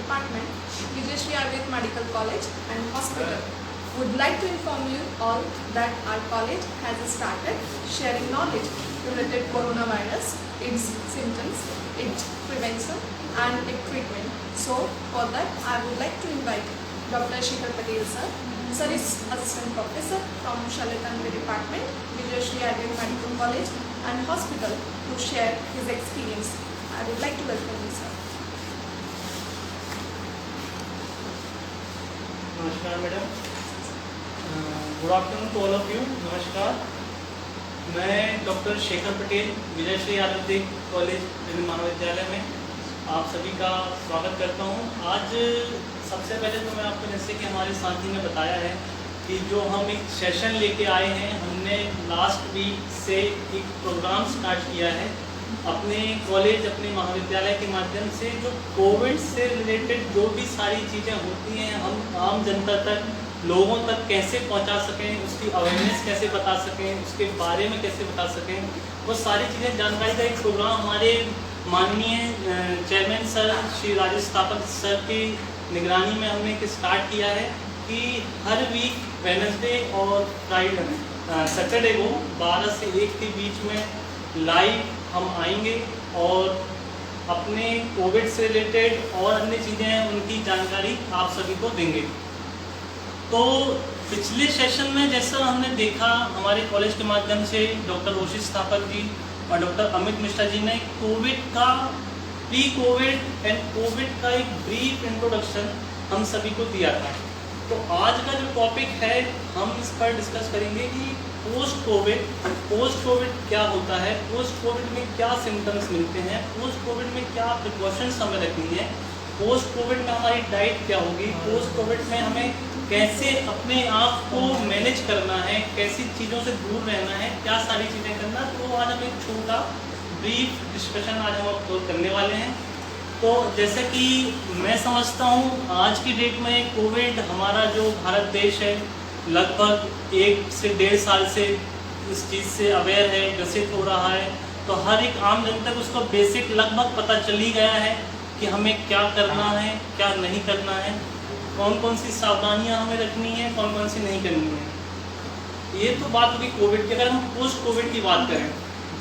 Department, Vijayashree Ayurvedic Medical College and Hospital. Would like to inform you all that our college has started sharing knowledge related coronavirus, its symptoms, its prevention and its treatment. So for that I would like to invite Dr. Shekhar Patel sir. Sir is Assistant Professor from Shalatanvi Department, Vijayashree Ayurvedic Medical College and Hospital to share his experience. I would like to welcome you sir. नमस्कार madam, good afternoon to all of you. नमस्कार, मैं doctor Shekhar Patel Vijayshree Ayurvedic college महाविद्यालय में आप सभी का स्वागत करता हूं। आज सबसे पहले तो मैं आपको, जैसे कि हमारे साथी ने बताया है कि जो हम एक सेशन लेके आए हैं, हमने लास्ट वीक से एक प्रोग्राम स्टार्ट किया है अपने कॉलेज, अपने महाविद्यालय के माध्यम से। जो कोविड से रिलेटेड जो भी सारी चीज़ें होती हैं, हम आम जनता तक, लोगों तक कैसे पहुंचा सकें, उसकी अवेयरनेस कैसे बता सकें, उसके बारे में कैसे बता सकें, वो सारी चीज़ें जानकारी का एक प्रोग्राम हमारे माननीय chairman sir Shri Rajesh Tapak sir की निगरानी में हमने एक स्टार्ट किया है कि हर वीक वेडनेसडे और फ्राइडे सैटरडे को 12 से 1 के बीच में लाइव हम आएंगे और अपने कोविड से रिलेटेड और अन्य चीज़ें, उनकी जानकारी आप सभी को देंगे। तो पिछले सेशन में जैसा हमने देखा, हमारे कॉलेज के माध्यम से डॉक्टर ओशिश थापर जी और डॉक्टर अमित मिश्रा जी ने कोविड का, प्री कोविड एंड कोविड का एक ब्रीफ इंट्रोडक्शन हम सभी को दिया था। तो आज का जो टॉपिक है, हम इस पर डिस्कस करेंगे कि पोस्ट कोविड क्या होता है, पोस्ट कोविड में क्या सिम्टम्स मिलते हैं, पोस्ट कोविड में क्या प्रिकॉशंस हमें रखनी है, पोस्ट कोविड में हमारी डाइट क्या होगी, पोस्ट कोविड में हमें कैसे अपने आप को मैनेज करना है, कैसी चीज़ों से दूर रहना है, क्या सारी चीज़ें करना। तो आज हम एक छोटा ब्रीफ डिस्कशन आज हम आपको करने वाले हैं। तो जैसे कि मैं समझता हूँ, आज की डेट में कोविड, हमारा जो भारत देश है, लगभग 1 से 1.5 साल से इस चीज़ से अवेयर है, ग्रसित हो रहा है। तो हर एक आम जनता को उसका बेसिक लगभग पता चल ही गया है कि हमें क्या करना है, क्या नहीं करना है, कौन कौन सी सावधानियां हमें रखनी है, कौन कौन सी नहीं करनी है। ये तो बात होगी कोविड की। अगर हम पोस्ट कोविड की बात करें,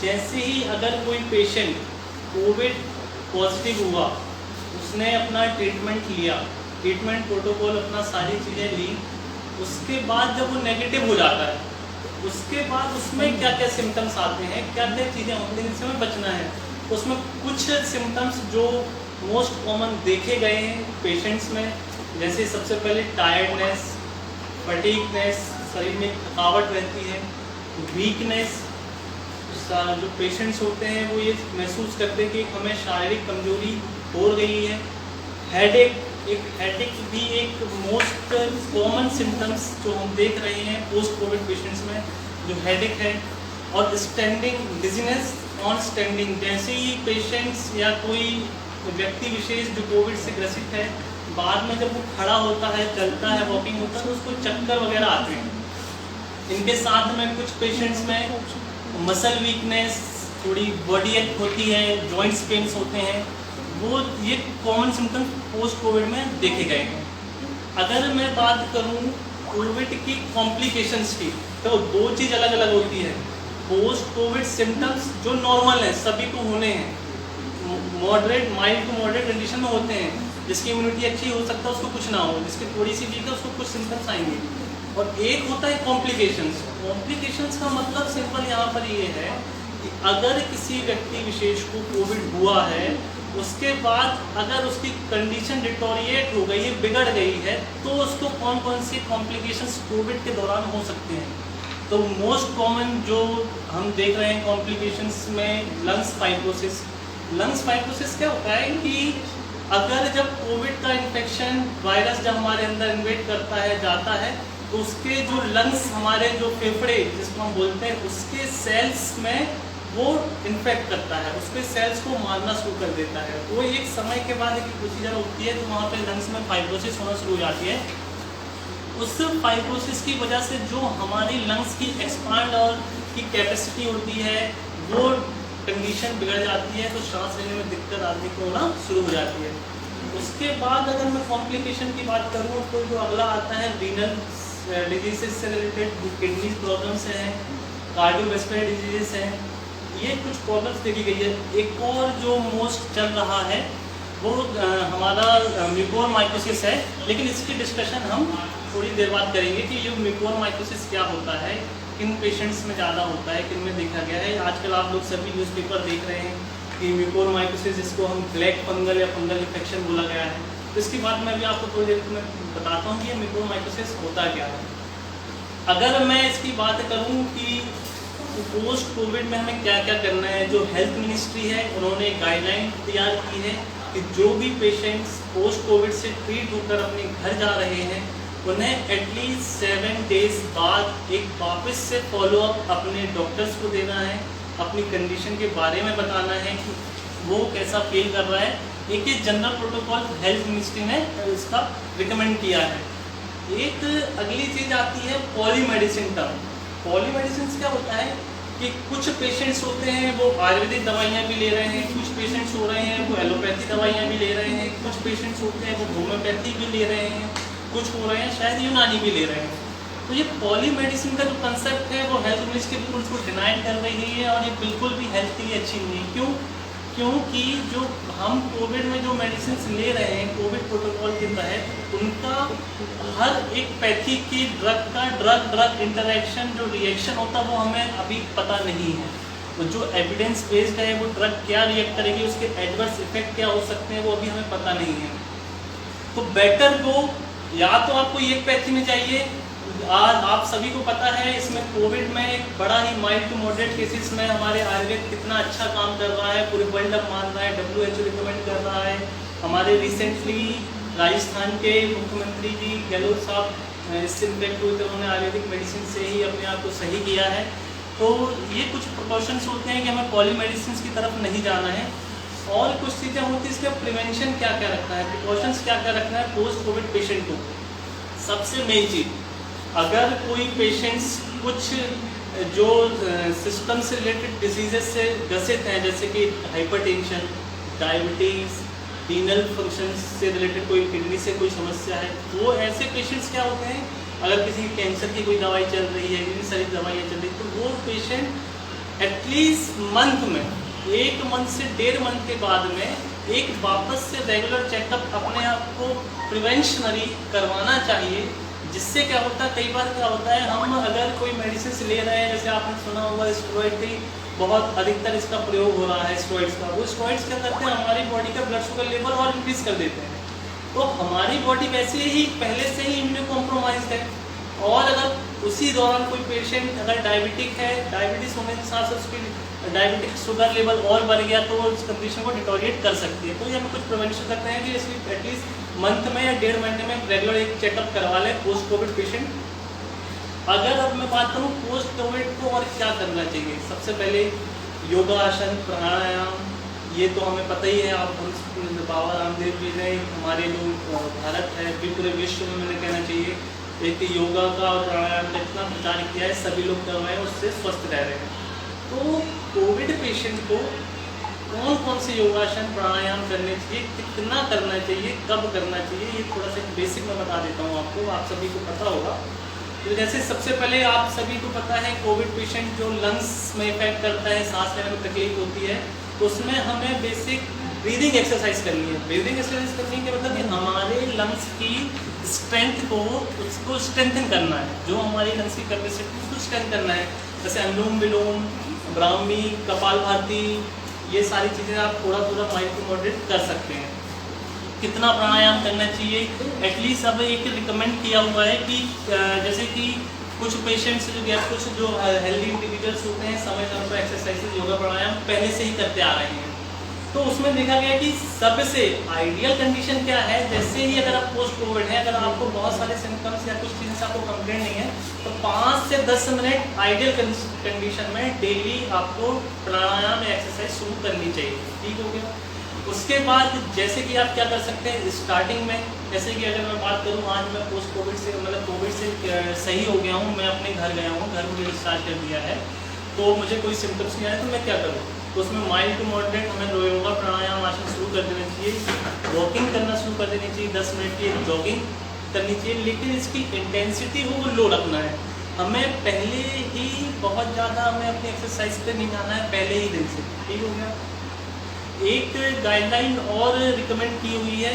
जैसे ही अगर कोई पेशेंट कोविड पॉजिटिव हुआ, उसने अपना ट्रीटमेंट लिया, ट्रीटमेंट प्रोटोकॉल अपना सारी चीज़ें ली, उसके बाद जब वो नेगेटिव हो जाता है, उसके बाद उसमें क्या क्या सिम्टम्स आते हैं, क्या क्या चीज़ें होती हैं जिससे हमें बचना है। उसमें कुछ सिम्टम्स जो मोस्ट कॉमन देखे गए हैं पेशेंट्स में, जैसे सबसे पहले टायर्डनेस, फटीगनेस, शरीर में थकावट रहती है, वीकनेस, जो पेशेंट्स होते हैं वो ये महसूस करते हैं कि हमें शारीरिक कमजोरी हो गई है। हेडेक भी एक मोस्ट कॉमन सिम्टम्स जो हम देख रहे हैं पोस्ट कोविड पेशेंट्स में, जो हेडेक है। और स्टैंडिंग डिजीनेस ऑन स्टैंडिंग, जैसे ही पेशेंट्स या कोई व्यक्ति विशेष जो कोविड से ग्रसित है, बाद में जब वो खड़ा होता है, चलता है, वॉकिंग होता है, तो उसको चक्कर वगैरह आते हैं। इनके साथ में कुछ पेशेंट्स में मसल वीकनेस, थोड़ी बॉडी एक होती है, जॉइंट्स पेन्स होते हैं, वो ये कॉमन सिम्टम्स पोस्ट कोविड में देखे गए हैं। अगर मैं बात करूं कोविड की कॉम्प्लिकेशंस की, तो 2 चीज़ अलग अलग होती है। पोस्ट कोविड सिम्टम्स जो नॉर्मल हैं, सभी को होने हैं, moderate, mild to moderate condition में होते हैं। जिसकी इम्यूनिटी अच्छी हो सकता है उसको कुछ ना हो, जिसकी थोड़ी सी वीक है उसको कुछ सिम्टम्स आएंगे। और एक होता है कॉम्प्लिकेशंस। कॉम्प्लिकेशंस का मतलब सिंपल यहाँ पर ये है कि अगर किसी व्यक्ति विशेष को कोविड हुआ है, उसके बाद अगर उसकी कंडीशन डिटोरिएट हो गई है, बिगड़ गई है, तो उसको कौन कौन सी कॉम्प्लिकेशंस कोविड के दौरान हो सकते हैं। तो मोस्ट कॉमन जो हम देख रहे हैं कॉम्प्लिकेशंस में, लंग्स फाइब्रोसिस। लंग्स फाइब्रोसिस क्या होता है कि अगर जब कोविड का इन्फेक्शन वायरस जब हमारे अंदर इन्वेट करता है, जाता है, तो उसके जो लंग्स, हमारे जो फेफड़े जिसको हम बोलते हैं, उसके सेल्स में वो इन्फेक्ट करता है, उसके सेल्स को मारना शुरू कर देता है। वो एक समय के बाद एक प्रोसीजर होती है, तो वहाँ पे लंग्स में फाइब्रोसिस होना शुरू हो जाती है। उस फाइब्रोसिस की वजह से जो हमारी लंग्स की एक्सपांड और की कैपेसिटी होती है, वो कंडीशन बिगड़ जाती है, तो सांस लेने में दिक्कत आदमी को होना शुरू हो जाती है। उसके बाद अगर मैं कॉम्प्लिकेशन की बात करूँ तो जो अगला आता है रीनल डिजीज़ से रिलेटेड, किडनी प्रॉब्लम्स हैं, कार्डियोवैस्कुलर डिजीज़ हैं, ये कुछ प्रॉब्लम्स देखी गई है। एक और जो मोस्ट चल रहा है वो हमारा म्यूकोरमाइकोसिस है, लेकिन इसकी डिस्कशन हम थोड़ी देर बाद करेंगे कि ये म्यूकोरमाइकोसिस क्या होता है, किन पेशेंट्स में ज़्यादा होता है, किन में देखा गया है। आजकल आप लोग सभी न्यूज़पेपर देख रहे हैं कि म्यूकोरमाइकोसिस, जिसको हम ब्लैक फंगल या फंगल इन्फेक्शन बोला गया है। तो इसकी बात मैं भी आपको थोड़ी देर में बताता हूँ कि ये म्यूकोरमाइकोसिस होता क्या है। अगर मैं इसकी बात करूँ कि पोस्ट कोविड में हमें क्या क्या करना है, जो हेल्थ मिनिस्ट्री है उन्होंने गाइडलाइन तैयार की है कि जो भी पेशेंट्स पोस्ट कोविड से ट्रीट होकर अपने घर जा रहे हैं उन्हें एटलीस्ट 7 डेज बाद एक वापस से फॉलोअप अपने डॉक्टर्स को देना है, अपनी कंडीशन के बारे में बताना है कि वो कैसा फील कर रहा है। एक ये जनरल प्रोटोकॉल हेल्थ मिनिस्ट्री ने इसका रिकमेंड किया है। एक अगली चीज़ आती है पॉलीमेडिसिन टर्म। पॉलीमेडिसिन क्या होता है कि कुछ पेशेंट्स होते हैं वो आयुर्वेदिक दवाइयाँ भी ले रहे हैं, कुछ पेशेंट्स हो रहे हैं वो एलोपैथी दवाइयाँ भी ले रहे हैं, कुछ पेशेंट्स होते हैं वो होम्योपैथी भी ले रहे हैं, कुछ हो रहे हैं शायद यूनानी भी ले रहे हैं। तो ये पॉलीमेडिसिन का जो कंसेप्ट है वो हेल्थ मिनिस्ट्री बिल्कुल उसको डिनाई कर रही है और ये बिल्कुल भी हेल्थ के लिए अच्छी नहीं है। क्यों? क्योंकि जो हम कोविड में जो मेडिसिन ले रहे हैं कोविड प्रोटोकॉल के तहत, उनका हर एक पैथी की ड्रग का ड्रग इंटरेक्शन जो रिएक्शन होता है वो हमें अभी पता नहीं है। तो जो एविडेंस बेस्ड है वो ड्रग क्या रिएक्ट करेगी, उसके एडवर्स इफेक्ट क्या हो सकते हैं वो अभी हमें पता नहीं है। तो बेटर को या तो आपको ये पैथी में चाहिए, आज आप सभी को पता है इसमें कोविड में एक बड़ा ही माइल्ड टू मॉडरेट केसेस में हमारे आयुर्वेद कितना अच्छा काम कर रहा है, पूरे वर्ल्ड अब मान रहा है, WHO रिकमेंड कर रहा है। हमारे रिसेंटली राजस्थान के मुख्यमंत्री जी गहलोत साहब इससे इन्फेक्ट हुए थे, उन्होंने आयुर्वेदिक मेडिसिन से ही अपने आप को सही किया है। तो ये कुछ प्रिकॉशंस होते हैं कि हमें पॉलीमेडिसिन की तरफ नहीं जाना है। और कुछ चीज़ें होती हैं इसका प्रिवेंशन क्या क्या रखना है, प्रिकॉशंस क्या क्या रखना है पोस्ट कोविड पेशेंट को। सबसे मेन चीज़, अगर कोई पेशेंट्स कुछ जो सिस्टम से रिलेटेड डिजीजेस से ग्रसित हैं, जैसे कि हाइपरटेंशन, डायबिटीज़, रीनल फंक्शन से रिलेटेड कोई किडनी से कोई समस्या है, वो ऐसे पेशेंट्स क्या होते हैं, अगर किसी कैंसर की कोई दवाई चल रही है, इतनी सारी दवाइयाँ चल रही है, तो वो पेशेंट एटलीस्ट मंथ में 1 मंथ से 1.5 मंथ के बाद में एक वापस से रेगुलर चेकअप अपने आप को प्रिवेंशनरी करवाना चाहिए। जिससे क्या होता है, कई बार क्या होता है, हम अगर कोई मेडिसिन ले रहे हैं, जैसे आपने सुना होगा स्टेरॉइड की बहुत अधिकतर इसका प्रयोग हो रहा है, स्टेरॉइड्स का। वो स्टेरॉइड्स क्या करते हैं, हमारी बॉडी का ब्लड शुगर लेवल और इंक्रीज कर देते हैं। तो हमारी बॉडी वैसे ही पहले से ही इम्यूनो कॉम्प्रोमाइज है, और अगर उसी दौरान कोई पेशेंट अगर डायबिटिक है, डायबिटीज़ होने के साथ साथ उसकी डायबिटिक शुगर लेवल और बढ़ गया तो उस कंडीशन को डिटोरिएट कर सकती है। तो ये हमें कुछ प्रिवेंशन करते हैं कि इसकी एटलीस्ट मंथ में या 1.5 महीने में रेगुलर एक चेकअप करवा लें पोस्ट कोविड पेशेंट। अगर अब मैं बात करूँ पोस्ट कोविड को और क्या करना चाहिए, सबसे पहले योगा, आसन, प्राणायाम, ये तो हमें पता ही है। आप हम बाबा रामदेव जी ने हमारे जो भारत है पूरे विश्व में मैंने कहना चाहिए एक योगा का और प्राणायाम का इतना प्रचार किया है, सभी लोग कर रहे हैं, उससे स्वस्थ रह रहे हैं। तो कोविड पेशेंट को कौन कौन से योगासन प्राणायाम करने चाहिए, कितना करना चाहिए, कब करना चाहिए, ये थोड़ा सा बेसिक मैं बता देता हूँ आपको, आप सभी को पता होगा। तो जैसे सबसे पहले आप सभी को पता है कोविड पेशेंट जो लंग्स में इफेक्ट करता है, सांस लेने में तकलीफ होती है, तो उसमें हमें बेसिक ब्रीदिंग एक्सरसाइज करनी है। ब्रीदिंग एक्सरसाइज करने के मतलब कि हमारे लंग्स की स्ट्रेंथ को उसको स्ट्रेंथन करना है, जो हमारी लंग्स की कैपेसिटी उसको स्ट्रेंथ करना है। जैसे अनुलोम विलोम, ब्राह्मी, कपालभाति, ये सारी चीज़ें आप थोड़ा थोड़ा माइंड को मॉडरेट कर सकते हैं। कितना प्राणायाम करना चाहिए, एटलीस्ट अब एक रिकमेंड किया हुआ है कि जैसे कि कुछ पेशेंट्स कुछ जो हेल्दी इंडिविजुअल्स होते हैं समय समय पर एक्सरसाइजेज, योगा, प्राणायाम पहले से ही करते आ रहे हैं। तो उसमें देखा गया कि सबसे आइडियल कंडीशन क्या है, जैसे ही अगर आप पोस्ट कोविड है, अगर आपको बहुत सारे सिम्टम्स या कुछ चीज़ें से आपको कंप्लेंट नहीं है, तो 5 से 10 मिनट आइडियल कंडीशन में डेली आपको प्राणायाम या एक्सरसाइज शुरू करनी चाहिए। ठीक हो गया। उसके बाद जैसे कि आप क्या कर सकते हैं स्टार्टिंग में, जैसे कि अगर मैं बात करूँ, आज मैं पोस्ट कोविड से मतलब कोविड से सही हो गया हूँ, मैं अपने घर गया हूँ, घर मुझे डिस्चार्ज कर दिया है, तो मुझे कोई सिम्टम्स नहीं आया, तो मैं क्या करूँ, तो उसमें माइल्ड टू मॉडरेट हमें योगा प्राणायाम आसन शुरू कर देना चाहिए, वॉकिंग करना शुरू कर देनी चाहिए, 10 मिनट की जॉगिंग करनी चाहिए, लेकिन इसकी इंटेंसिटी को वो लो रखना है। हमें पहले ही बहुत ज़्यादा हमें अपनी एक्सरसाइज पे नहीं जाना है पहले ही दिन से, ठीक हो गया। एक गाइडलाइन और रिकमेंड की हुई है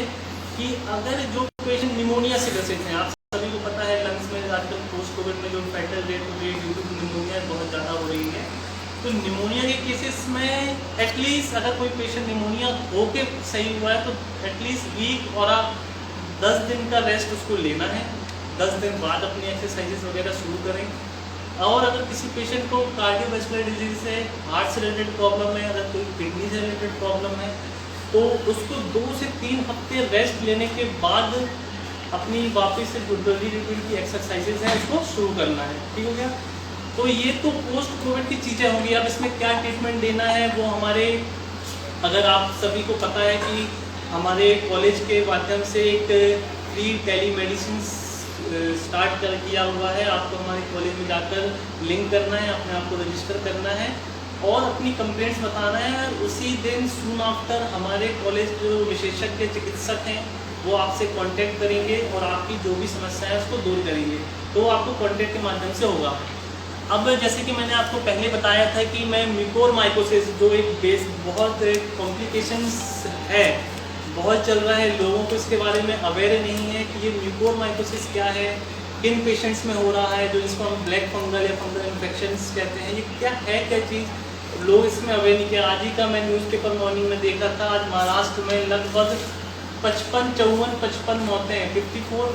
कि अगर जो पेशेंट निमोनिया से ग्रसित हैं, आप सभी को पता है लंग्स में आजकल पोस्ट कोविड में जो फैटल रेट हो रही है ड्यू टू निमोनिया बहुत ज़्यादा हो रही है, तो निमोनिया के केसेस में एटलीस्ट अगर कोई पेशेंट निमोनिया होके सही हुआ है तो एटलीस्ट वीक और आप 10 दिन का रेस्ट उसको लेना है, 10 दिन बाद अपनी एक्सरसाइजेस वगैरह शुरू करें। और अगर किसी पेशेंट को कार्डियोवैस्कुलर डिजीज है, हार्ट से रिलेटेड प्रॉब्लम है, अगर कोई किडनी से रिलेटेड प्रॉब्लम है, तो उसको 2 से 3 हफ्ते रेस्ट लेने के बाद अपनी वापस से डोली रिपीट की एक्सरसाइजेज हैं उसको शुरू करना है, ठीक हो गया। तो ये तो पोस्ट कोविड की चीज़ें होंगी। अब इसमें क्या ट्रीटमेंट देना है वो हमारे, अगर आप सभी को पता है कि हमारे कॉलेज के माध्यम से एक फ्री टेलीमेडिसिन स्टार्ट किया हुआ है। आपको हमारे कॉलेज में जाकर लिंक करना है, अपने आप को रजिस्टर करना है और अपनी कंप्लेंट्स बताना है। उसी दिन सून आफ्टर हमारे कॉलेज जो विशेषज्ञ चिकित्सक हैं वो आपसे कांटेक्ट करेंगे और आपकी जो भी समस्या है उसको दूर करेंगे। तो आपको कांटेक्ट के माध्यम से होगा। अब जैसे कि मैंने आपको पहले बताया था कि मैं म्यूकोरमाइकोसिस जो एक बहुत कॉम्प्लिकेशंस है, बहुत चल रहा है, लोगों को इसके बारे में अवेयर नहीं है कि ये म्यूकोरमाइकोसिस क्या है, किन पेशेंट्स में हो रहा है, जो जिसको हम ब्लैक फंगल या फंगल इन्फेक्शंस कहते हैं, ये क्या है, क्या चीज़, लोग इसमें अवेयर नहीं किया। आज ही का मैं न्यूज़पेपर मॉर्निंग में देखा था, आज महाराष्ट्र में लगभग 55 मौतें 54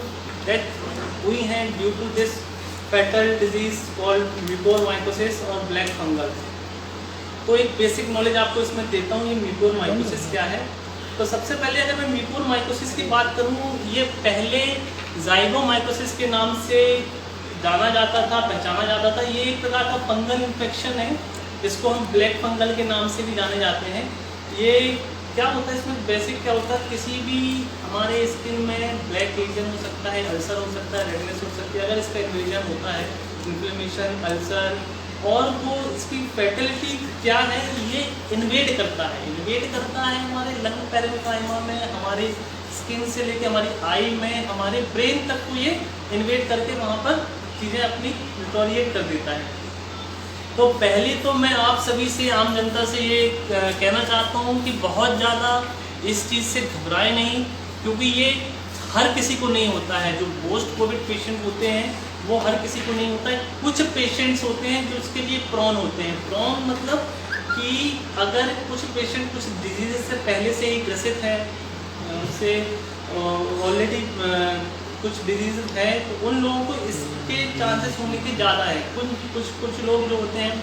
डेथ हुई हैं due to this fatal disease called mucormycosis और ब्लैक फंगल। तो एक बेसिक नॉलेज आपको इसमें देता हूँ, ये म्यूकोरमाइकोसिस क्या है। तो सबसे पहले अगर मैं म्यूकोरमाइकोसिस की बात करूँ, ये पहले ज़ाइगोमाइकोसिस के नाम से जाना जाता था, पहचाना जाता था। ये एक प्रकार का फंगल इन्फेक्शन है, इसको हम ब्लैक फंगल के नाम से भी जाने जाते हैं। ये क्या होता है, इसमें बेसिक क्या होता है, किसी भी हमारे स्किन में ब्लैक लीजन हो सकता है, अल्सर हो सकता है, रेडनेस हो सकती है। अगर इसका इन्वेजन होता है, इन्फ्लेमेशन, अल्सर, और वो इसकी फैटलिटी क्या है, ये इन्वेड करता है हमारे लंग पैरेन्काइमा में, हमारे स्किन से लेके हमारी आई में, हमारे ब्रेन तक को ये इन्वेड करके वहाँ पर चीज़ें अपनी डिटोरिएट कर देता है। तो पहले तो मैं आप सभी से, आम जनता से ये कहना चाहता हूँ कि बहुत ज़्यादा इस चीज़ से घबराए नहीं, क्योंकि ये हर किसी को नहीं होता है। जो पोस्ट कोविड पेशेंट होते हैं वो हर किसी को नहीं होता है। कुछ पेशेंट्स होते हैं जो इसके लिए प्रोन होते हैं। प्रोन मतलब कि अगर कुछ पेशेंट कुछ डिजीज़ से पहले से ही ग्रसित है, उनसे ऑलरेडी कुछ डिजीज़ है, तो उन लोगों को इसके चांसेस होने के ज़्यादा है। कुछ लोग जो होते हैं,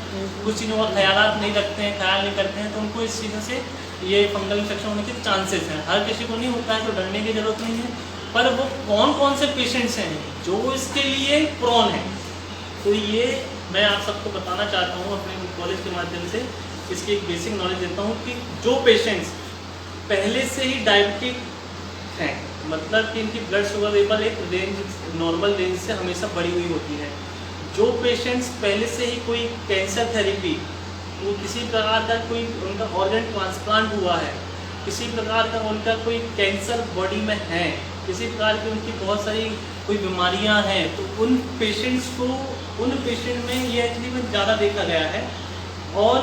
कुछ चीज़ों का ख्याल नहीं रखते हैं, ख्याल नहीं करते हैं, तो उनको इस चीज़ों से ये फंगल इन्फेक्शन होने के चांसेस हैं। हर किसी को नहीं होता है, तो डरने की ज़रूरत नहीं है। पर वो कौन से पेशेंट्स हैं जो इसके लिए प्रोन हैं, तो ये मैं आप सबको बताना चाहता हूँ अपने कॉलेज के माध्यम से। इसकी एक बेसिक नॉलेज देता हूँ कि जो पेशेंट्स पहले से ही डायबिटिक हैं, मतलब कि इनकी ब्लड शुगर लेवल एक नॉर्मल रेंज से हमेशा बढ़ी हुई होती है। जो पेशेंट्स पहले से ही कोई कैंसर थेरेपी, वो किसी प्रकार का कोई उनका ऑर्गन ट्रांसप्लांट हुआ है, किसी प्रकार का उनका कोई कैंसर बॉडी में है, किसी प्रकार की उनकी बहुत सारी कोई बीमारियां हैं, तो उन पेशेंट में ये एक्चुअली में ज़्यादा देखा गया है। और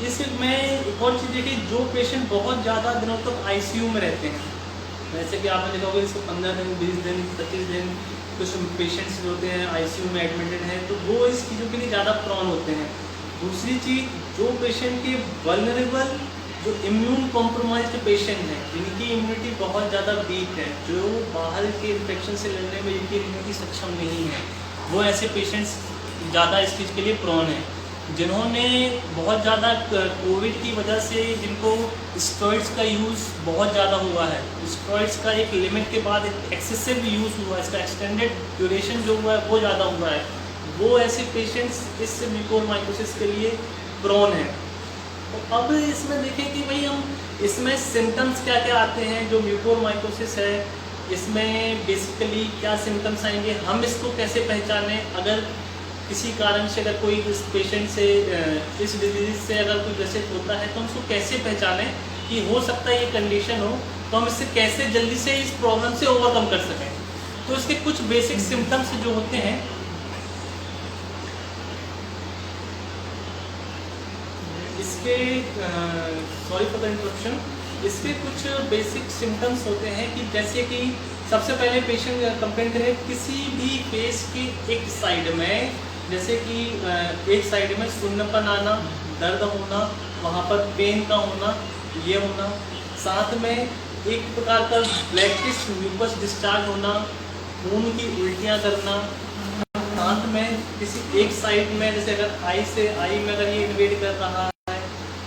इसमें एक और चीज़ देखिए, जो पेशेंट बहुत ज़्यादा दिनों तक आईसीयू में रहते हैं, जैसे कि आपने देखा होगा इसको 15 दिन, 20 दिन, 25 दिन कुछ पेशेंट्स जो होते हैं आईसीयू में एडमिटेड हैं, तो वो इस चीज़ों के लिए ज़्यादा प्रोन होते हैं। दूसरी चीज़, जो पेशेंट के वल्नरेबल, जो इम्यून कॉम्प्रोमाइज्ड पेशेंट हैं, जिनकी इम्यूनिटी बहुत ज़्यादा वीक है, जो बाहर के इन्फेक्शन से लड़ने में इनकी इम्यूनिटी सक्षम नहीं है, वो ऐसे पेशेंट्स ज़्यादा इस चीज़ के लिए प्रोन हैं। जिन्होंने बहुत ज़्यादा कोविड की वजह से, जिनको स्टेरॉइड्स का यूज़ बहुत ज़्यादा हुआ है, स्टेरॉइड्स का एक लिमिट के बाद एक एक्सेसिव यूज़ हुआ है, इसका एक्सटेंडेड ड्यूरेशन जो हुआ है वो ज़्यादा हुआ है, वो ऐसे पेशेंट्स इस म्यूकोरमाइकोसिस के लिए प्रोन हैं। तो अब इसमें देखें कि भाई हम इसमें सिम्टम्स क्या क्या आते हैं। जो म्यूकोरमाइकोसिस है, इसमें बेसिकली क्या सिम्टम्स आएंगे, हम इसको कैसे पहचानें। अगर किसी कारण से अगर कोई इस पेशेंट से इस डिजीज से अगर कोई ग्रसित होता है तो हम उसको कैसे पहचानें कि हो सकता है ये कंडीशन हो, तो हम इससे कैसे जल्दी से इस प्रॉब्लम से ओवरकम कर सकें। तो इसके कुछ बेसिक सिम्टम्स जो होते हैं, इसके सॉरी फॉर द इंटरप्शन, इसके कुछ बेसिक सिम्टम्स होते हैं कि जैसे कि सबसे पहले पेशेंट कंप्लेंट करे किसी भी फेस के एक साइड में, जैसे कि एक साइड में सुन्नपन आना, दर्द होना, वहाँ पर पेन का होना, ये होना, साथ में एक प्रकार का ब्लैकिश म्यूकस डिस्चार्ज होना, खून की उल्टियाँ करना, साथ में किसी एक साइड में जैसे अगर आई में अगर ये इन्वेड कर रहा है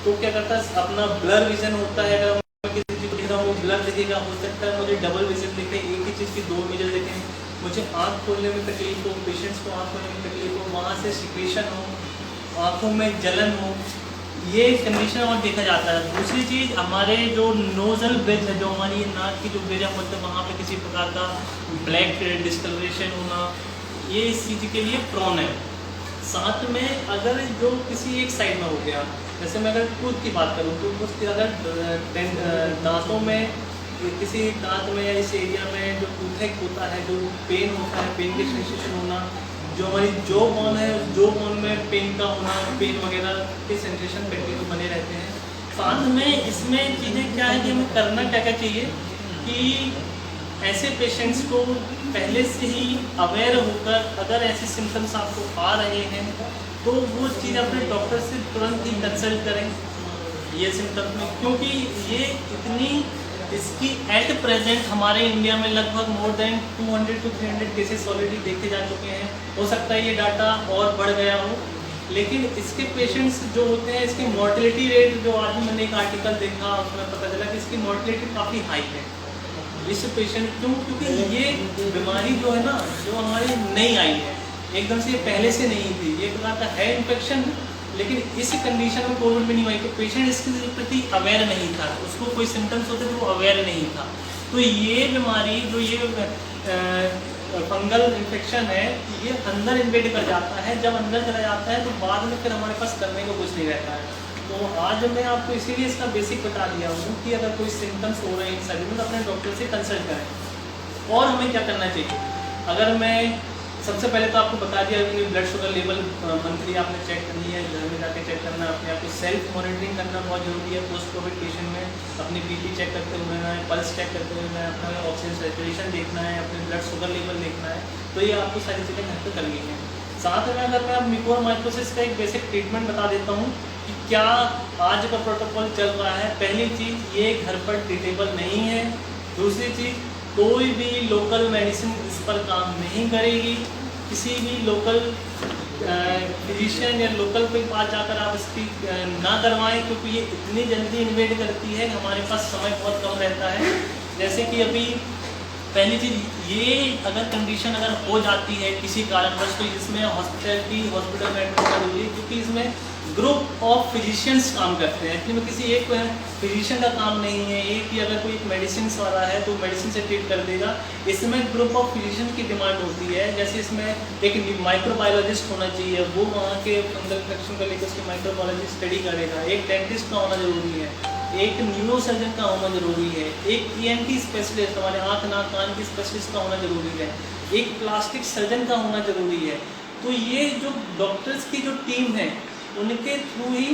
तो क्या करता है अपना ब्लर विजन होता है, अगर मैं किसी चीज़ को दिख रहा हूँ वो ब्लर दिखेगा, हो सकता है मुझे डबल विजन दिखे, एक ही चीज़ की दो इमेजेस दिखें, मुझे आँख खोलने में तकलीफ हो, पेशेंट्स को आँख खोलने में तकलीफ हो, वहाँ से सिक्रेशन हो, आँखों में जलन हो, ये कंडीशन और देखा जाता है। दूसरी चीज़ हमारे जो नोजल ब्रिज है, जो हमारी नाक की जो ब्रिज है मतलब वहाँ पे किसी प्रकार का ब्लैक डिस्कलरेशन होना, ये इस चीज़ के लिए प्रोन है। साथ में अगर जो किसी एक साइड में हो गया, जैसे मैं अगर टूथ की बात करूँ तो उसके अगर दांतों में किसी दांत में या इस एरिया में जो टूथेक होता है, जो पेन होता है, पेन की सेंसेशन होना, जो हमारी जॉ बोन है उस जॉ बोन में पेन का होना, पेन वगैरह के सेंसेशन कंटिन्यू बने रहते हैं। साथ में इसमें चीज़ें क्या है कि हमें करना क्या क्या चाहिए कि ऐसे पेशेंट्स को पहले से ही अवेयर होकर अगर ऐसे सिम्टम्स आपको आ रहे हैं तो वो चीज़ अपने डॉक्टर से तुरंत ही कंसल्ट करें ये सिम्टम्स में, क्योंकि ये इतनी इसकी एट प्रेजेंट हमारे इंडिया में लगभग more than 200 to 300 cases already देखे जा चुके हैं। हो सकता है ये डाटा और बढ़ गया हो, लेकिन इसके पेशेंट्स जो होते हैं इसकी मॉर्टेलिटी रेट, जो आज मैंने एक आर्टिकल देखा उसमें पता चला कि इसकी मॉर्टेलिटी काफ़ी हाई है इस पेशेंट। क्योंकि ये बीमारी जो है ना, जो हमारी नई आई है, एकदम से ये पहले से नहीं थी, ये प्रकार का है इन्फेक्शन, लेकिन इस कंडीशन में कोविड में नहीं हुई तो पेशेंट इसके प्रति अवेयर नहीं था, उसको कोई सिम्टम्स होते थे वो अवेयर नहीं था। तो ये बीमारी जो ये फंगल इन्फेक्शन है, ये अंदर इन्वेड कर जाता है, जब अंदर चला जाता है तो बाद में फिर हमारे पास करने को कुछ नहीं रहता है। तो आज मैं आपको इसीलिए इसका बेसिक बता दिया हूँ कि अगर कोई सिम्टम्स हो रहे हैं इन सभी में तो अपने डॉक्टर से कंसल्ट करें। और हमें क्या करना चाहिए, अगर मैं सबसे पहले तो आपको बता दिया कि ब्लड शुगर लेवल मंथली आपने चेक करनी है, घर में जाके चेक करना है, अपने आप को सेल्फ मॉनिटरिंग करना बहुत ज़रूरी है। पोस्ट कोविड पेशेंट में अपनी बीपी चेक करते हुए है, पल्स चेक करते हुए है, अपना ऑक्सीजन सैचुरेशन देखना है, अपने ब्लड शुगर लेवल देखना है। तो ये आपको सारी चीज़ें घर पर करनी है। साथ में अगर मैं म्यूकोरमाइकोसिस का एक बेसिक ट्रीटमेंट बता देता हूँ कि क्या आज का प्रोटोकॉल चल रहा है। पहली चीज़, ये घर पर ट्रीटेबल नहीं है। दूसरी चीज़, कोई भी लोकल मेडिसिन इस पर काम नहीं करेगी। किसी भी लोकल फिजिशियन या लोकल के पास जाकर आप इसकी ना करवाएं, क्योंकि ये इतनी जल्दी इन्वेड करती है, हमारे पास समय बहुत कम रहता है। जैसे कि अभी पहली चीज़, ये अगर कंडीशन अगर हो जाती है किसी कारणवश, तो इसमें हॉस्पिटल में एडमिट करना जरूरी है, क्योंकि इसमें ग्रुप ऑफ फिजिशियंस काम करते हैं। एक्चुअली किसी एक फिजिशियन का काम नहीं है ये कि अगर कोई एक मेडिसिन वाला है तो मेडिसिन से ट्रीट कर देगा। इसमें ग्रुप ऑफ फिजिशियन की डिमांड होती है। जैसे इसमें एक माइक्रोबायोलॉजिस्ट होना चाहिए, वो वहाँ के फंगल इन्फेक्शन को लेकर उसकी माइक्रोबायोलॉजी स्टडी करेगा। एक डेंटिस्ट का होना ज़रूरी है, एक न्यूरो सर्जन का होना ज़रूरी है, एक ENT स्पेशलिस्ट, हमारे आँख नाक कान की स्पेशलिस्ट का होना ज़रूरी है, एक प्लास्टिक सर्जन का होना ज़रूरी है। तो ये जो डॉक्टर्स की जो टीम है उनके थ्रू ही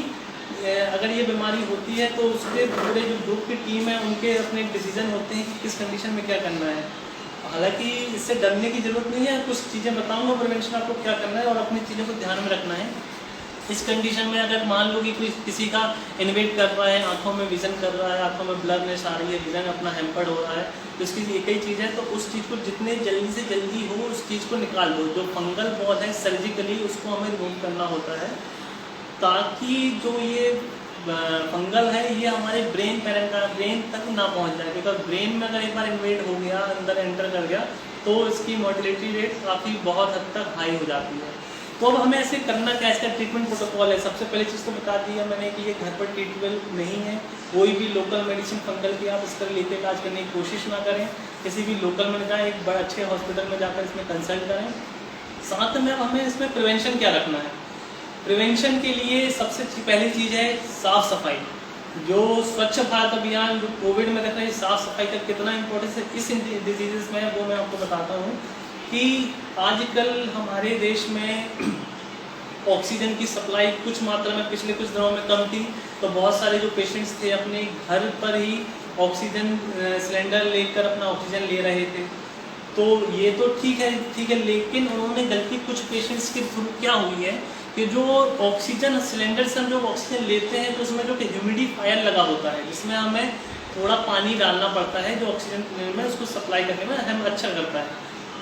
अगर ये बीमारी होती है तो उसके पूरे जो ग्रुप की टीम है उनके अपने डिसीजन होते हैं कि किस कंडीशन में क्या करना है। हालांकि इससे डरने की ज़रूरत नहीं है, कुछ चीज़ें बताऊंगा प्रिवेंशन आपको क्या करना है और अपनी चीज़ों को ध्यान में रखना है। इस कंडीशन में अगर मान लो कि कोई किसी का इन्वेड कर रहा है, आंखों में विजन कर रहा है, आंखों में ब्लरनेस आ रही है, विजन अपना हैम्पर्ड हो रहा है, तो इसकी एक ही चीज़ है, तो उस चीज़ को जितने जल्दी से जल्दी हो उस चीज़ को निकाल दो। जो फंगल बॉल है सर्जिकली उसको हमें रिमूव करना होता है, ताकि जो ये फंगल है ये हमारे ब्रेन तक ना पहुंच जाए। क्योंकि ब्रेन में अगर एक बार इन्वेड हो गया, अंदर एंटर कर गया, तो इसकी मोर्टेलिटी रेट काफ़ी बहुत हद तक हाई हो जाती है। तो अब हमें ऐसे करना क्या, इसका ट्रीटमेंट प्रोटोकॉल है। सबसे पहले चीज़ तो बता दिया मैंने कि ये घर पर ट्रीटेबल नहीं है। कोई भी लोकल मेडिसिन फंगल की आप इसका लेकर इलाज करने की कोशिश ना करें। किसी भी लोकल में जाएँ, एक बड़े अच्छे हॉस्पिटल में जाकर इसमें कंसल्ट करें। साथ में हमें इसमें प्रिवेंशन क्या रखना है। प्रिवेंशन के लिए सबसे पहली चीज़ है साफ सफाई। जो स्वच्छ भारत अभियान जो कोविड में देखा है, साफ सफाई का कितना इम्पोर्टेंस है इस डिजीजेस में, वो मैं आपको बताता हूँ कि आजकल हमारे देश में ऑक्सीजन की सप्लाई कुछ मात्रा में पिछले कुछ दिनों में कम थी, तो बहुत सारे जो पेशेंट्स थे अपने घर पर ही ऑक्सीजन सिलेंडर लेकर अपना ऑक्सीजन ले रहे थे। तो ये तो ठीक है, लेकिन उन्होंने गलती कुछ पेशेंट्स के थ्रू क्या हुई है कि जो ऑक्सीजन सिलेंडर से हम जो ऑक्सीजन लेते हैं तो उसमें जो ह्यूमिडिफायर लगा होता है, जिसमें हमें थोड़ा पानी डालना पड़ता है जो ऑक्सीजन में उसको सप्लाई करने में हम अच्छा करता है।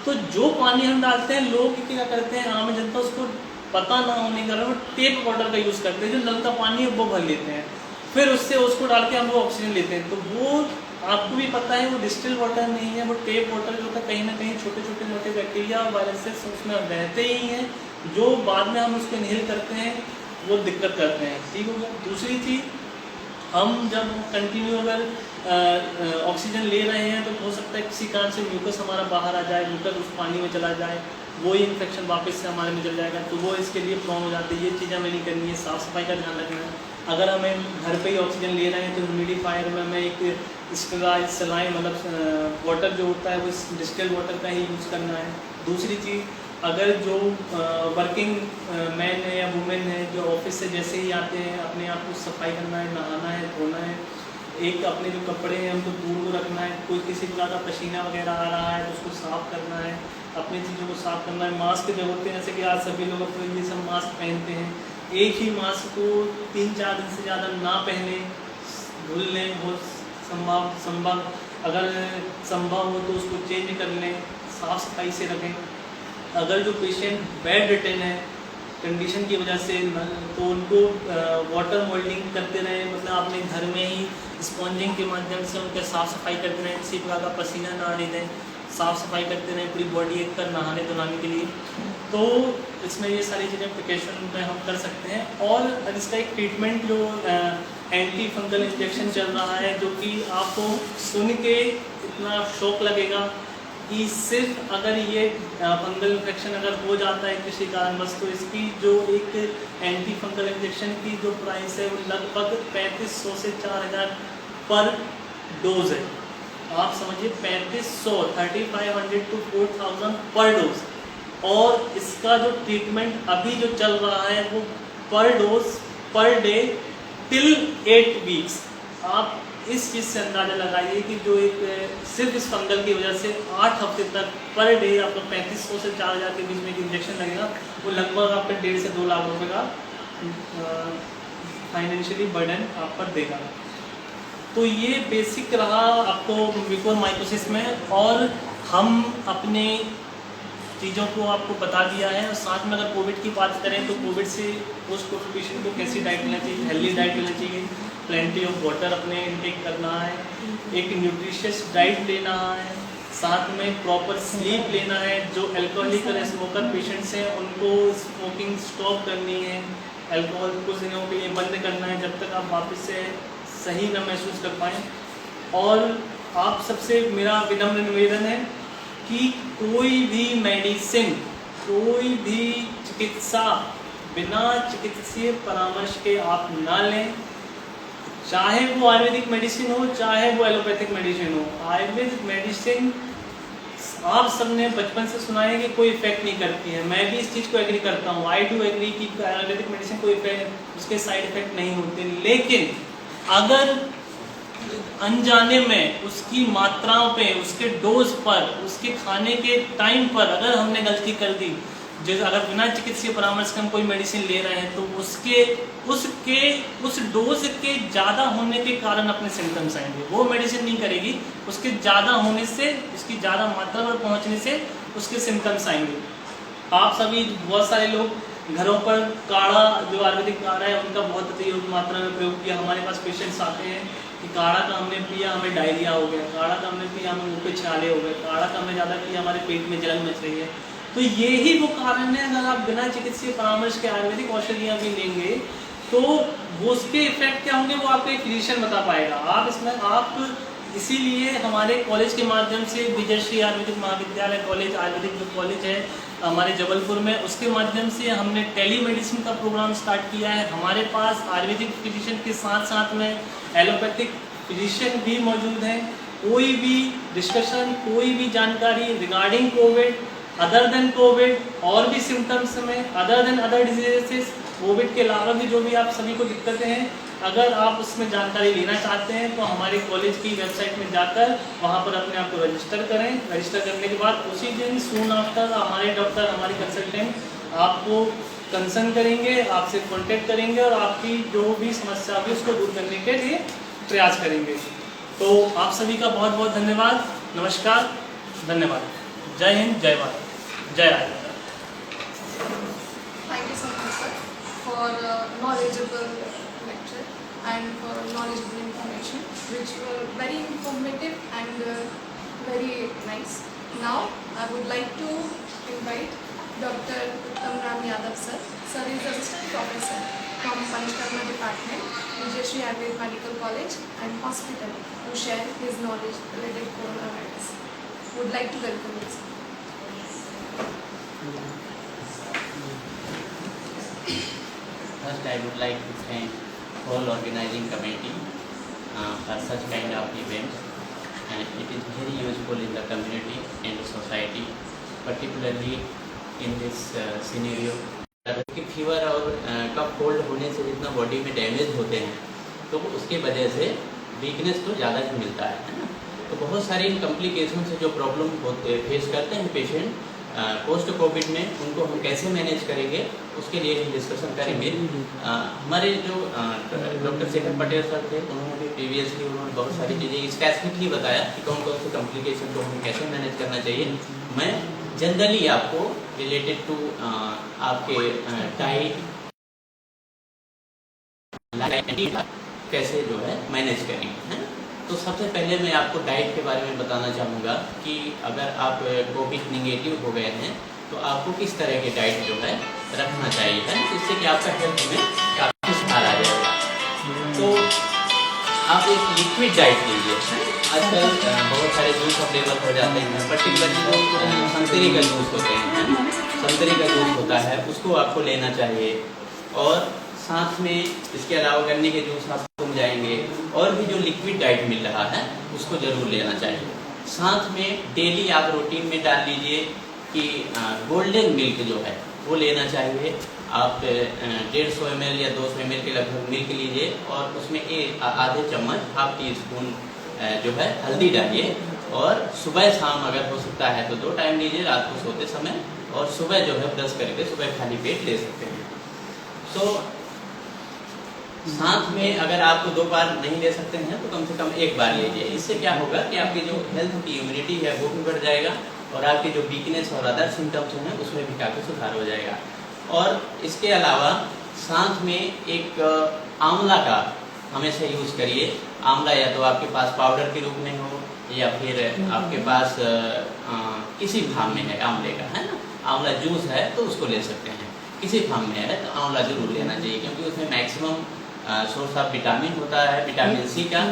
तो जो पानी हम डालते हैं, लोग क्या करते हैं, आम जनता उसको पता ना होने के कारण टेप वाटर का यूज़ करते हैं, जो नल का पानी है वो भर लेते हैं, फिर उससे उसको डाल के हम वो ऑक्सीजन लेते हैं। तो वो आपको भी पता है वो डिस्टिल वाटर नहीं है, वो टेप वाटर जो होता है कहीं ना कहीं छोटे छोटे मोटे बैक्टीरिया और वायरसेस उसमें रहते ही हैं, जो बाद में हम उसको इनहेल करते हैं वो दिक्कत करते हैं। ठीक हो गया। दूसरी चीज़, हम जब कंटिन्यू अगर ऑक्सीजन ले रहे हैं तो हो सकता है किसी कारण से म्यूकस हमारा बाहर आ जाए, म्यूकस उस पानी में चला जाए, वो ही इन्फेक्शन वापस से हमारे में चल जाएगा, तो वो इसके लिए प्रॉब्लम हो जाती है। ये चीज़ हमें नहीं करनी है, साफ़ सफाई का ध्यान रखना है। अगर हमें घर पे ही ऑक्सीजन ले रहे हैं तो ह्यूमिडिफायर में हमें एक स्टराइल सलाइन मतलब वाटर जो होता है वो डिस्टिल वाटर का ही यूज़ करना है। दूसरी चीज़, अगर जो वर्किंग मैन है या वुमेन है जो ऑफिस से जैसे ही आते हैं अपने आप को सफाई करना है, नहाना है, धोना है, एक अपने जो कपड़े हैं उनको दूर को रखना है, कोई किसी प्रकार का पसीना वगैरह आ रहा है तो उसको साफ़ करना है, अपनी चीज़ों को साफ़ करना है। मास्क जो होते हैं, जैसे कि आज सभी लोग अपने ये सब मास्क पहनते हैं, एक ही मास्क को 3-4 दिन से ज़्यादा ना पहने, धुल लें, बहुत संभव अगर संभव हो तो उसको चेंज कर लें, साफ़ सफाई से रखें। अगर जो पेशेंट बेड रिटेन है कंडीशन की वजह से तो उनको वाटर मोल्डिंग करते रहें, मतलब अपने घर में ही स्पॉन्जिंग के माध्यम से उनके साफ़ सफाई करते रहें, किसी प्रकार का पसीना ना आने दें, साफ़ सफाई करते रहें पूरी बॉडी एक कर नहाने धुलाने के लिए। तो इसमें ये सारी चीज़ें प्रिकॉशन में हम कर सकते हैं। और इसका एक ट्रीटमेंट जो एंटी फंगल इंजेक्शन चल रहा है, जो कि आपको सुन के इतना शौक लगेगा कि सिर्फ अगर ये फंगल इन्फेक्शन अगर हो जाता है किसी कारणवश, तो इसकी जो एक एंटी फंगल इंजेक्शन की जो प्राइस है वो लगभग 3500 से 4000 पर डोज है। आप समझिए 3500, 3500 to 4000 पर डोज। और इसका जो ट्रीटमेंट अभी जो चल रहा है वो पर dose per day till 8 weeks. आप इस चीज़ से अंदाज़ा लगाइए कि जो एक सिर्फ इस फंगल की वजह से 8 हफ्ते तक पर डे आपको 3500 से 4000 के बीच में एक इंजेक्शन लगेगा, वो लगभग आपका 1.5 से 2 लाख रुपए का फाइनेंशियली बर्डन आप पर देगा। तो ये बेसिक रहा आपको म्यूकोरमाइकोसिस में, और हम अपने चीज़ों को आपको बता दिया है। और साथ में अगर कोविड की बात करें तो कोविड से पोस्ट कोविड पेशेंट को कैसी डाइट लेना चाहिए, हेल्दी डाइट लेना चाहिए, प्लेंटी ऑफ वाटर अपने इनटेक करना है, एक न्यूट्रिशियस डाइट लेना है, साथ में प्रॉपर स्लीप लेना है। जो अल्कोहलिक और स्मोकर पेशेंट्स हैं उनको स्मोकिंग स्टॉप करनी है, अल्कोहल कुछ दिनों के लिए बंद करना है जब तक आप वापस से सही न महसूस कर पाएँ। और आप सबसे मेरा विनम्र निवेदन है कि कोई भी मेडिसिन, कोई भी चिकित्सा बिना चिकित्सीय परामर्श के आप ना लें, चाहे वो आयुर्वेदिक मेडिसिन हो चाहे वो एलोपैथिक मेडिसिन हो। आयुर्वेदिक मेडिसिन आप सबने बचपन से सुना है कि कोई इफेक्ट नहीं करती है, मैं भी इस चीज़ को एग्री करता हूँ, आई डू एग्री कि आयुर्वेदिक मेडिसिन कोई इफेक्ट, उसके साइड इफेक्ट नहीं होते। लेकिन अगर अनजाने में उसकी मात्राओं पे, उसके डोज पर, उसके खाने के टाइम पर अगर हमने गलती कर दी, जैसे अगर बिना चिकित्सीय परामर्श के हम कोई मेडिसिन ले रहे हैं तो उस डोज के ज़्यादा होने के कारण अपने सिम्टम्स आएंगे। वो मेडिसिन नहीं करेगी, उसके ज़्यादा होने से, उसकी ज़्यादा मात्रा पर पहुँचने से उसके सिम्टम्स आएंगे। आप सभी बहुत सारे लोग घरों पर काढ़ा, जो आयुर्वेदिक काढ़ा है उनका बहुत अतिरिक्त मात्रा में प्रयोग किया। हमारे पास पेशेंट्स आते हैं कि काढ़ा का हमने पिया हमें डायरिया हो गया, काढ़ा का हमने पिया हमें मुँह पे छाले हो गए, काढ़ा का हमने ज़्यादा पिया हमारे पेट में जलन मच रही है। तो ये ही वो कारण है, अगर आप बिना चिकित्सीय परामर्श के आयुर्वेदिक औषधियाँ भी लेंगे तो वो उसके इफेक्ट क्या होंगे वो आपको एक फिजिशियन बता पाएगा। आप इसमें आप इसीलिए हमारे कॉलेज के माध्यम से विजयश्री आयुर्वेदिक महाविद्यालय कॉलेज आयुर्वेदिक जो कॉलेज है हमारे जबलपुर में, उसके माध्यम से हमने टेली मेडिसिन का प्रोग्राम स्टार्ट किया है। हमारे पास आयुर्वेदिक फिजिशियन के साथ साथ में एलोपैथिक फिजिशियन भी मौजूद हैं। कोई भी डिस्कशन, कोई भी जानकारी regarding Covid, other than Covid और भी सिम्टम्स में, other than other diseases, Covid के अलावा भी जो भी आप सभी को दिक्कतें हैं, अगर आप उसमें जानकारी लेना चाहते हैं तो हमारे कॉलेज की वेबसाइट में जाकर वहां पर अपने आप को रजिस्टर करें। रजिस्टर करने के बाद उसी दिन सून आफ्टर हमारे डॉक्टर, हमारे कंसल्टेंट आपको कंसर्न करेंगे, आपसे कॉन्टेक्ट करेंगे और आपकी जो भी समस्या होगी उसको दूर करने के लिए प्रयास करेंगे। तो आप सभी का बहुत बहुत धन्यवाद। नमस्कार, धन्यवाद। जय हिंद, जय भारत, जय Ayurveda. Thank you so much, sir, for knowledgeable lecture and for knowledgeable information, which were very informative and very nice. Now, I would like to invite Dr. Uttam Ram Yadav, sir. Sir is Assistant Professor from Panchkarma Department, Vijayashri Ayurveda Medical College and Hospital, to share his knowledge related to coronavirus. Would like to welcome you, sir. First, I would like to thank whole organizing committee for such kind of events, and it is very useful in the community and the society, particularly in this scenario. कि fever और cough cold होने से जितना body में damage होते हैं तो उसके वजह से वीकनेस तो ज़्यादा ही मिलता है ना। तो बहुत सारी कॉम्प्लिकेशन से जो प्रॉब्लम होते फेस करते हैं पेशेंट पोस्ट कोविड में, उनको हम कैसे मैनेज करेंगे उसके लिए हम डिस्कशन करेंगे। हमारे जो डॉक्टर शेखर पटेल सर थे, उन्होंने भी प्रीवियसली उन्होंने बहुत सारी चीज़ें स्पेसिफिकली बताया कि कौन कौन सी कॉम्प्लिकेशन को हमें कैसे मैनेज करना चाहिए। मैं जनरली आपको रिलेटेड टू आपके डाइट कैसे जो है मैनेज करेंगे, है। तो सबसे पहले मैं आपको डाइट के बारे में बताना चाहूँगा कि अगर आप कोविड निगेटिव हो गए हैं तो आपको किस तरह के डाइट जो है रखना चाहिए, है, जिससे कि आपका हेल्थ में काफ़ी सुधार आ जाएगा। तो आप एक लिक्विड डाइट लीजिए। आजकल बहुत सारे जूस अवेलेबल हो जाते हैं, पर्टिकुलरली जो संतरे का जूस होते हैं, संतरे का जूस होता है उसको आपको लेना चाहिए। और साथ में इसके अलावा गन्ने के जूस आपको मिल जाएंगे, और भी जो लिक्विड डाइट मिल रहा है उसको ज़रूर लेना चाहिए। साथ में डेली आप रूटीन में डाल लीजिए कि गोल्डन मिल्क जो है वो लेना चाहिए। आप 150 ml या 200 ml के लगभग मिल्क लीजिए और उसमें आधे चम्मच हाफ टी स्पून जो है हल्दी डालिए, और सुबह शाम अगर हो सकता है तो 2 टाइम लीजिए, रात को सोते समय, और सुबह जो है ब्रश करके सुबह खाली पेट ले सकते हैं। सो साथ में अगर आप 2 बार नहीं ले सकते हैं तो कम से कम 1 बार लीजिए। इससे क्या होगा कि आपकी जो हेल्थ की इम्यूनिटी है वो भी बढ़ जाएगा और आपकी जो वीकनेस और अदर सिम्टम्स हैं उसमें भी काफ़ी सुधार हो जाएगा। और इसके अलावा साथ में एक आंवला का हमेशा यूज़ करिए। आंवला या तो आपके पास पाउडर के रूप में हो या फिर आपके पास किसी फार्म में है आंवले का, है ना, आंवला जूस है तो उसको ले सकते हैं। किसी फार्म में है तो आंवला जरूर लेना चाहिए, क्योंकि उसमें मैक्सिमम सोर्स ऑफ विटामिन होता है, विटामिन सी का।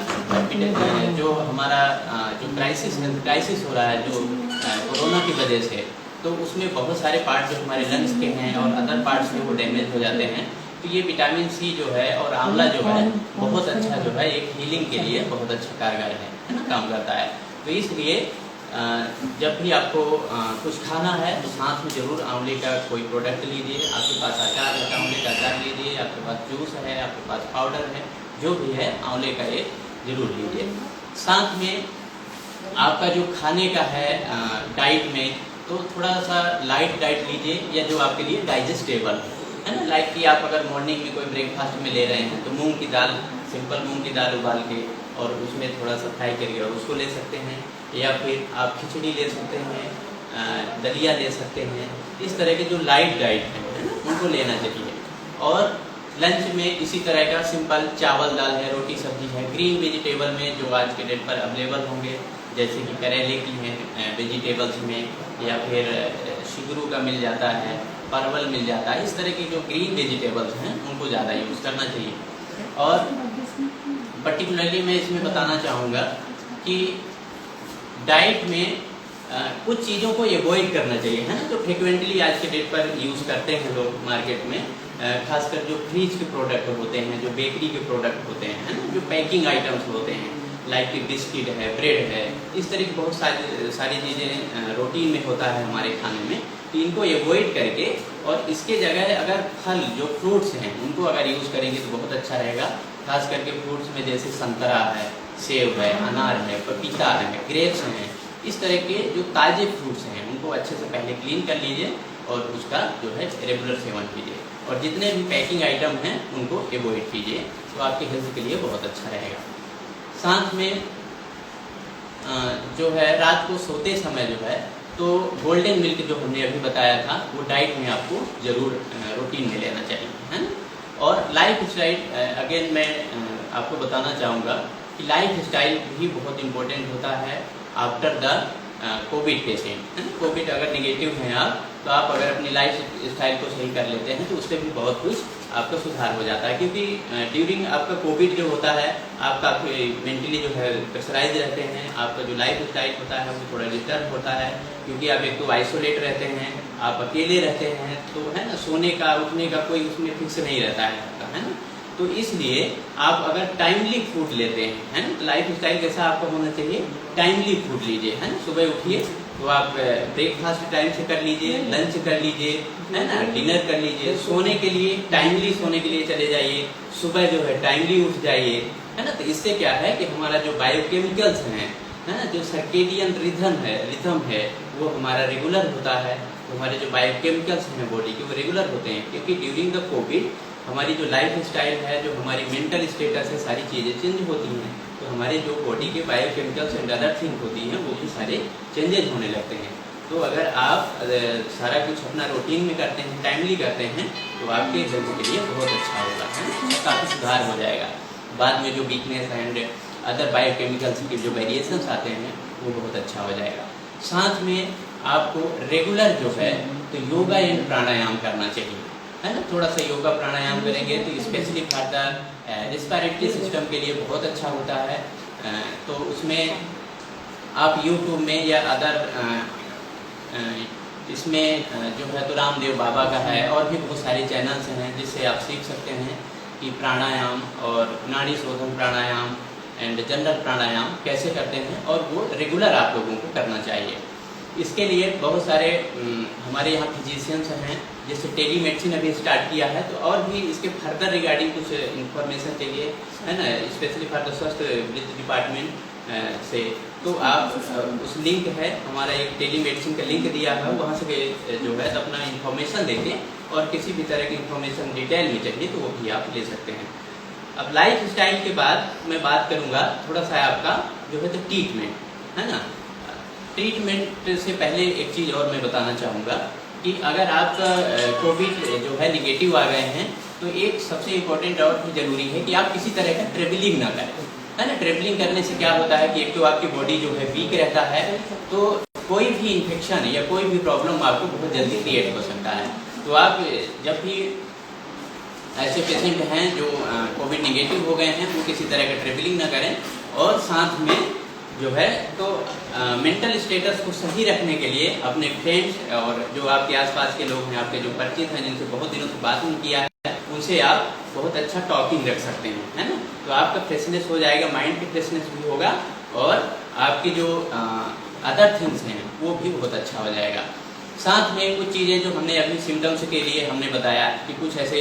जो हमारा जो हेल्थ क्राइसिस हो रहा है जो कोरोना की वजह से, तो उसमें बहुत सारे पार्ट जो हमारे लंग्स के हैं और अदर पार्ट्स में वो डैमेज हो जाते हैं। तो ये विटामिन सी जो है और आंवला जो है बहुत अच्छा जो है एक हीलिंग के लिए बहुत अच्छा कारगर है ना, काम करता है। तो इसलिए जब भी आपको कुछ खाना है तो साथ में ज़रूर आंवले का कोई प्रोडक्ट लीजिए। आपके पास अचार है तो आंवले का अचार लीजिए, आपके पास जूस है, आपके पास पाउडर है, जो भी है आंवले का एक ज़रूर लीजिए। साथ में आपका जो खाने का है डाइट में, तो थोड़ा सा लाइट डाइट लीजिए या जो आपके लिए डाइजेस्टेबल है ना। लाइक कि आप अगर मॉर्निंग में कोई ब्रेकफास्ट में ले रहे हैं तो मूँग की दाल, सिंपल मूँग की दाल उबाल के और उसमें थोड़ा सा फ्राई करके और उसको ले सकते हैं, या फिर आप खिचड़ी ले सकते हैं, दलिया ले सकते हैं। इस तरह के जो लाइट डाइट है ना उनको लेना चाहिए। और लंच में इसी तरह का सिंपल चावल दाल है, रोटी सब्जी है। ग्रीन वेजिटेबल में जो आज के डेट पर अवेलेबल होंगे, जैसे कि करेले की हैं वेजिटेबल्स में, या फिर शिगरू का मिल जाता है, परवल मिल जाता है। इस तरह की जो ग्रीन वेजिटेबल्स हैं उनको ज़्यादा यूज़ करना चाहिए। और पर्टिकुलरली मैं इसमें बताना चाहूँगा कि डाइट में कुछ चीज़ों को एवॉइड करना चाहिए, है ना, जो फ्रिक्वेंटली आज के डेट पर यूज़ करते हैं लोग मार्केट में, खासकर जो फ्रीज के प्रोडक्ट होते हैं, जो बेकरी के प्रोडक्ट होते हैं, है ना, जो पैकिंग आइटम्स होते हैं, लाइक बिस्किट है, ब्रेड है, इस तरह की बहुत सारी चीज़ें रूटीन में होता है हमारे खाने में। तो इनको एवॉइड करके और इसके जगह अगर फल जो फ्रूट्स हैं उनको अगर यूज़ करेंगे तो बहुत अच्छा रहेगा। खास करके फ्रूट्स में जैसे संतरा है, सेब है, अनार है, पपीता है, ग्रेप्स हैं, इस तरह के जो ताज़े फ्रूट्स हैं उनको अच्छे से पहले क्लीन कर लीजिए और उसका जो है रेगुलर सेवन कीजिए, और जितने भी पैकिंग आइटम हैं उनको एवॉइड कीजिए, तो आपके हेल्थ के लिए बहुत अच्छा रहेगा। साथ में जो है रात को सोते समय जो है तो गोल्डन मिल्क जो हमने अभी बताया था वो डाइट में आपको ज़रूर रूटीन में लेना चाहिए, है ना। और लाइफ स्टाइल अगेन मैं आपको बताना चाहूँगा कि लाइफ स्टाइल भी बहुत इम्पोर्टेंट होता है आफ्टर द कोविड पेशेंट, है ना। कोविड अगर निगेटिव हैं आप, तो आप अगर अपनी लाइफ स्टाइल को सही कर लेते हैं तो उससे भी बहुत कुछ आपका सुधार हो जाता है, क्योंकि ड्यूरिंग आपका कोविड जो होता है आपका मेंटली जो है प्रेशराइज रहते हैं, आपका जो लाइफ स्टाइल होता है वो थोड़ा डिस्टर्ब होता है, क्योंकि आप एक तो आइसोलेट रहते हैं, आप अकेले रहते हैं, तो है ना, सोने का उठने का कोई उसमें फिक्स नहीं रहता है आपका, है ना। तो इसलिए आप अगर टाइमली फूड लेते हैं, है ना, तो लाइफ स्टाइल कैसा आपका होना चाहिए, टाइमली फूड लीजिए, है ना। सुबह उठिए तो आप ब्रेकफास्ट टाइम से कर लीजिए, लंच कर लीजिए, है ना, डिनर कर लीजिए, सोने के लिए टाइमली सोने के लिए चले जाइए, सुबह जो है टाइमली उठ जाइए, है ना। तो इससे क्या है कि हमारा जो बायोकेमिकल्स हैं, है ना, जो सर्केडियन रिथम है वो हमारा रेगुलर होता है, तो हमारे जो बायोकेमिकल्स हैं बॉडी के वो रेगुलर होते हैं, क्योंकि ड्यूरिंग द कोविड हमारी जो लाइफ स्टाइल है, जो हमारी मेंटल स्टेटस है, सारी चीज़ें चेंज होती हैं, तो हमारे जो बॉडी के बायोकेमिकल्स एंड अदर थिंग होती हैं वो भी सारे चेंजेज होने लगते हैं। तो अगर आप सारा कुछ अपना रूटीन में करते हैं, टाइमली करते हैं, तो आपके हेल्थ के लिए बहुत अच्छा होगा, है, काफ़ी सुधार हो जाएगा। बाद में जो वीकनेस एंड अदर बायोकेमिकल्स के जो वेरिएशंस आते हैं वो बहुत अच्छा हो जाएगा। साथ में आपको रेगुलर जो है तो योगा एंड प्राणायाम करना चाहिए, है ना। थोड़ा सा योगा प्राणायाम करेंगे तो specially for the respiratory system के लिए बहुत अच्छा होता है। तो उसमें आप यूट्यूब में या अदर इसमें जो है तो रामदेव बाबा का है और भी बहुत सारे चैनल्स हैं जिससे आप सीख सकते हैं कि प्राणायाम और नाड़ी शोधन प्राणायाम एंड जनरल प्राणायाम कैसे करते हैं, और वो रेगुलर आप लोगों को करना चाहिए। इसके लिए बहुत सारे हमारे यहाँ फिजिशियंस हैं, जैसे टेली मेडिसिन अभी स्टार्ट किया है, तो और भी इसके फर्दर रिगार्डिंग कुछ इन्फॉर्मेशन चाहिए, है ना, स्पेशली फॉर द स्वास्थ्य डिपार्टमेंट से, तो आप उस लिंक है हमारा एक टेली मेडिसिन का लिंक दिया है, वहाँ से जो है अपना इन्फॉर्मेशन देके और किसी भी तरह की इन्फॉर्मेशन डिटेल में चाहिए तो वो भी आप ले सकते हैं। अब लाइफ स्टाइल के बाद मैं बात करूँगा थोड़ा सा आपका जो है तो ट्रीटमेंट, है ना। ट्रीटमेंट से पहले एक चीज़ और मैं बताना चाहूँगा कि अगर आपका कोविड जो है निगेटिव आ गए हैं तो एक सबसे इम्पोर्टेंट और भी ज़रूरी है कि आप किसी तरह का ट्रेवलिंग ना करें, है ना। ट्रेवलिंग करने से क्या होता है कि एक तो आपकी बॉडी जो है वीक रहता है, तो कोई भी इन्फेक्शन या कोई भी प्रॉब्लम आपको बहुत जल्दी क्रिएट हो सकता है। तो आप जब भी ऐसे पेशेंट हैं जो कोविड निगेटिव हो गए हैं वो किसी तरह का ट्रेवलिंग ना करें, और साथ में जो है तो मेंटल स्टेटस को सही रखने के लिए अपने फ्रेंड्स और जो आपके आसपास के लोग हैं, आपके जो परिचित हैं जिनसे बहुत दिनों से बात नहीं किया है, उनसे आप बहुत अच्छा टॉकिंग रख सकते हैं, है ना। तो आपका फ्रेशनेस हो जाएगा, माइंड की फ्रेशनेस भी होगा, और आपकी जो अदर थिंग्स हैं वो भी बहुत अच्छा हो जाएगा। साथ में कुछ चीज़ें जो हमने अभी सिम्टम्स के लिए हमने बताया कि कुछ ऐसे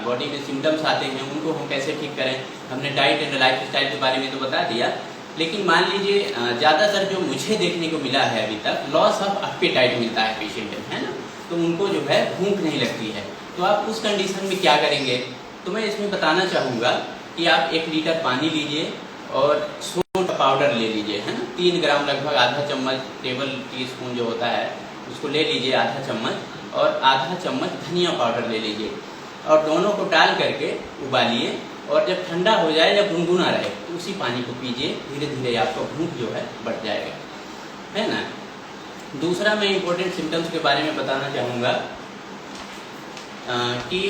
बॉडी में सिम्टम्स आते हैं उनको हम कैसे ठीक करें, हमने डाइट एंड लाइफ स्टाइल के बारे में तो बता दिया, लेकिन मान लीजिए ज़्यादातर जो मुझे देखने को मिला है अभी तक लॉस ऑफ एपेटाइट मिलता है पेशेंट, है ना। तो उनको जो है भूख नहीं लगती है, तो आप उस कंडीशन में क्या करेंगे, तो मैं इसमें बताना चाहूँगा कि आप 1 लीटर पानी लीजिए और सोंठ पाउडर ले लीजिए, है ना। 3 ग्राम लगभग आधा चम्मच टेबल टी स्पून जो होता है उसको ले लीजिए, आधा चम्मच, और आधा चम्मच धनिया पाउडर ले लीजिए, और दोनों को डाल करके उबालिए, और जब ठंडा हो जाए या गुनगुना रहे तो उसी पानी को पीजिए, धीरे धीरे आपका भूख जो है बढ़ जाएगा, है ना। दूसरा मैं इम्पोर्टेंट सिम्टम्स के बारे में बताना चाहूँगा कि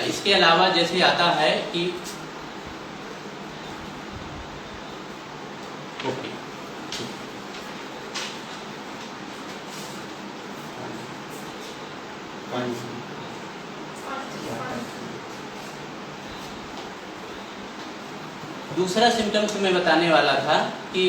इसके अलावा जैसे आता है कि ओके दूसरा सिम्टम्स मैं बताने वाला था कि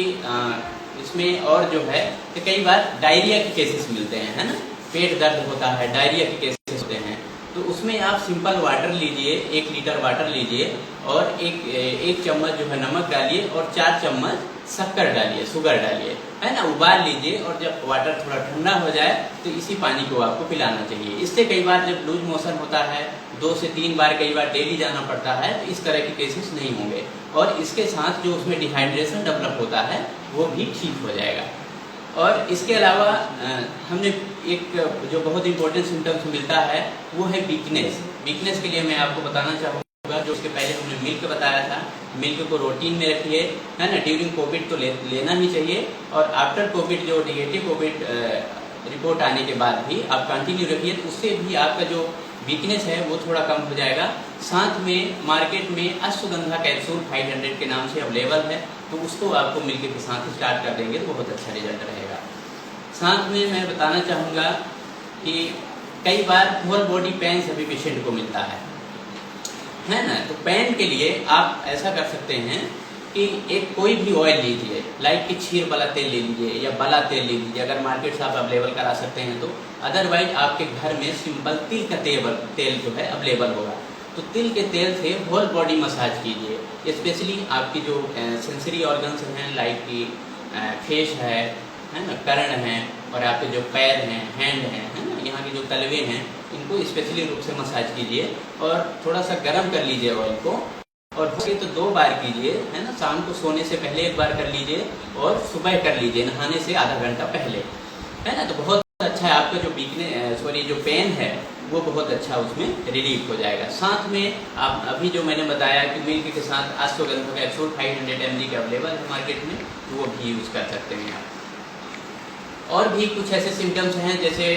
इसमें और जो है कि कई बार डायरिया के केसेस मिलते हैं, है ना, पेट दर्द होता है, डायरिया के केसेस होते हैं, तो उसमें आप सिंपल वाटर लीजिए, 1 लीटर वाटर लीजिए और एक चम्मच जो है नमक डालिए और 4 चम्मच शक्कर डालिए, शुगर डालिए, है ना, उबाल लीजिए और जब वाटर थोड़ा ठंडा हो जाए तो इसी पानी को आपको पिलाना चाहिए। इससे कई बार जब लूज मोशन होता है 2 से 3 बार कई बार डेली जाना पड़ता है तो इस तरह के केसेस नहीं होंगे और इसके साथ जो उसमें डिहाइड्रेशन डेवलप होता है वो भी ठीक हो जाएगा। और इसके अलावा हमने एक जो बहुत इंपॉर्टेंट सिम्टम्स मिलता है वो है वीकनेस। वीकनेस के लिए मैं आपको बताना चाहूँगा, जो उसके पहले हमने मिल्क बताया था, मिल्क को रूटीन में रखिए, है ना, ड्यूरिंग कोविड तो लेना ही चाहिए और आफ्टर कोविड जो नेगेटिव कोविड रिपोर्ट आने के बाद भी आप कंटिन्यू रखिए, तो उससे भी आपका जो वीकनेस है वो थोड़ा कम हो जाएगा। साथ में मार्केट में अश्वगंधा कैप्सूल 500 के नाम से अवेलेबल है, तो उसको आपको मिल्क के साथ स्टार्ट कर देंगे तो बहुत अच्छा रिजल्ट रहेगा। साथ में मैं बताना चाहूँगा कि कई बार होल बॉडी पेन सभी पेशेंट को मिलता है ना, तो पेन के लिए आप ऐसा कर सकते हैं कि एक कोई भी ऑयल लीजिए, लाइक कि क्षीर वाला तेल ले लीजिए या बला तेल ले लीजिए, अगर मार्केट से आप अवेलेबल करा सकते हैं तो। अदरवाइज आपके घर में सिंपल तिल का तेल जो है अवेलेबल होगा, तो तिल के तेल से होल बॉडी मसाज कीजिए, स्पेशली आपकी जो सेंसरी ऑर्गन्स हैं, लाइक कि फेस है ना, कर्ण है और आपके जो पैर हैं, हैंड हैं, है ना, यहाँ के जो तलवे हैं, इनको स्पेशली रूप से मसाज कीजिए और थोड़ा सा गर्म कर लीजिए ऑयल को और हो सके तो 2 बार कीजिए, है ना, शाम को सोने से पहले 1 बार कर लीजिए और सुबह कर लीजिए नहाने से आधा घंटा पहले, है ना, तो बहुत अच्छा है। आपका जो जो पेन है वो बहुत अच्छा उसमें रिलीफ हो जाएगा। साथ में आप अभी जो मैंने बताया कि मिल्क के साथ अश्वगंधा कैप्सूल 500 mg के अवेलेबल है मार्केट में, वो भी यूज़ कर सकते हैं आप। और भी कुछ ऐसे सिम्टम्स हैं जैसे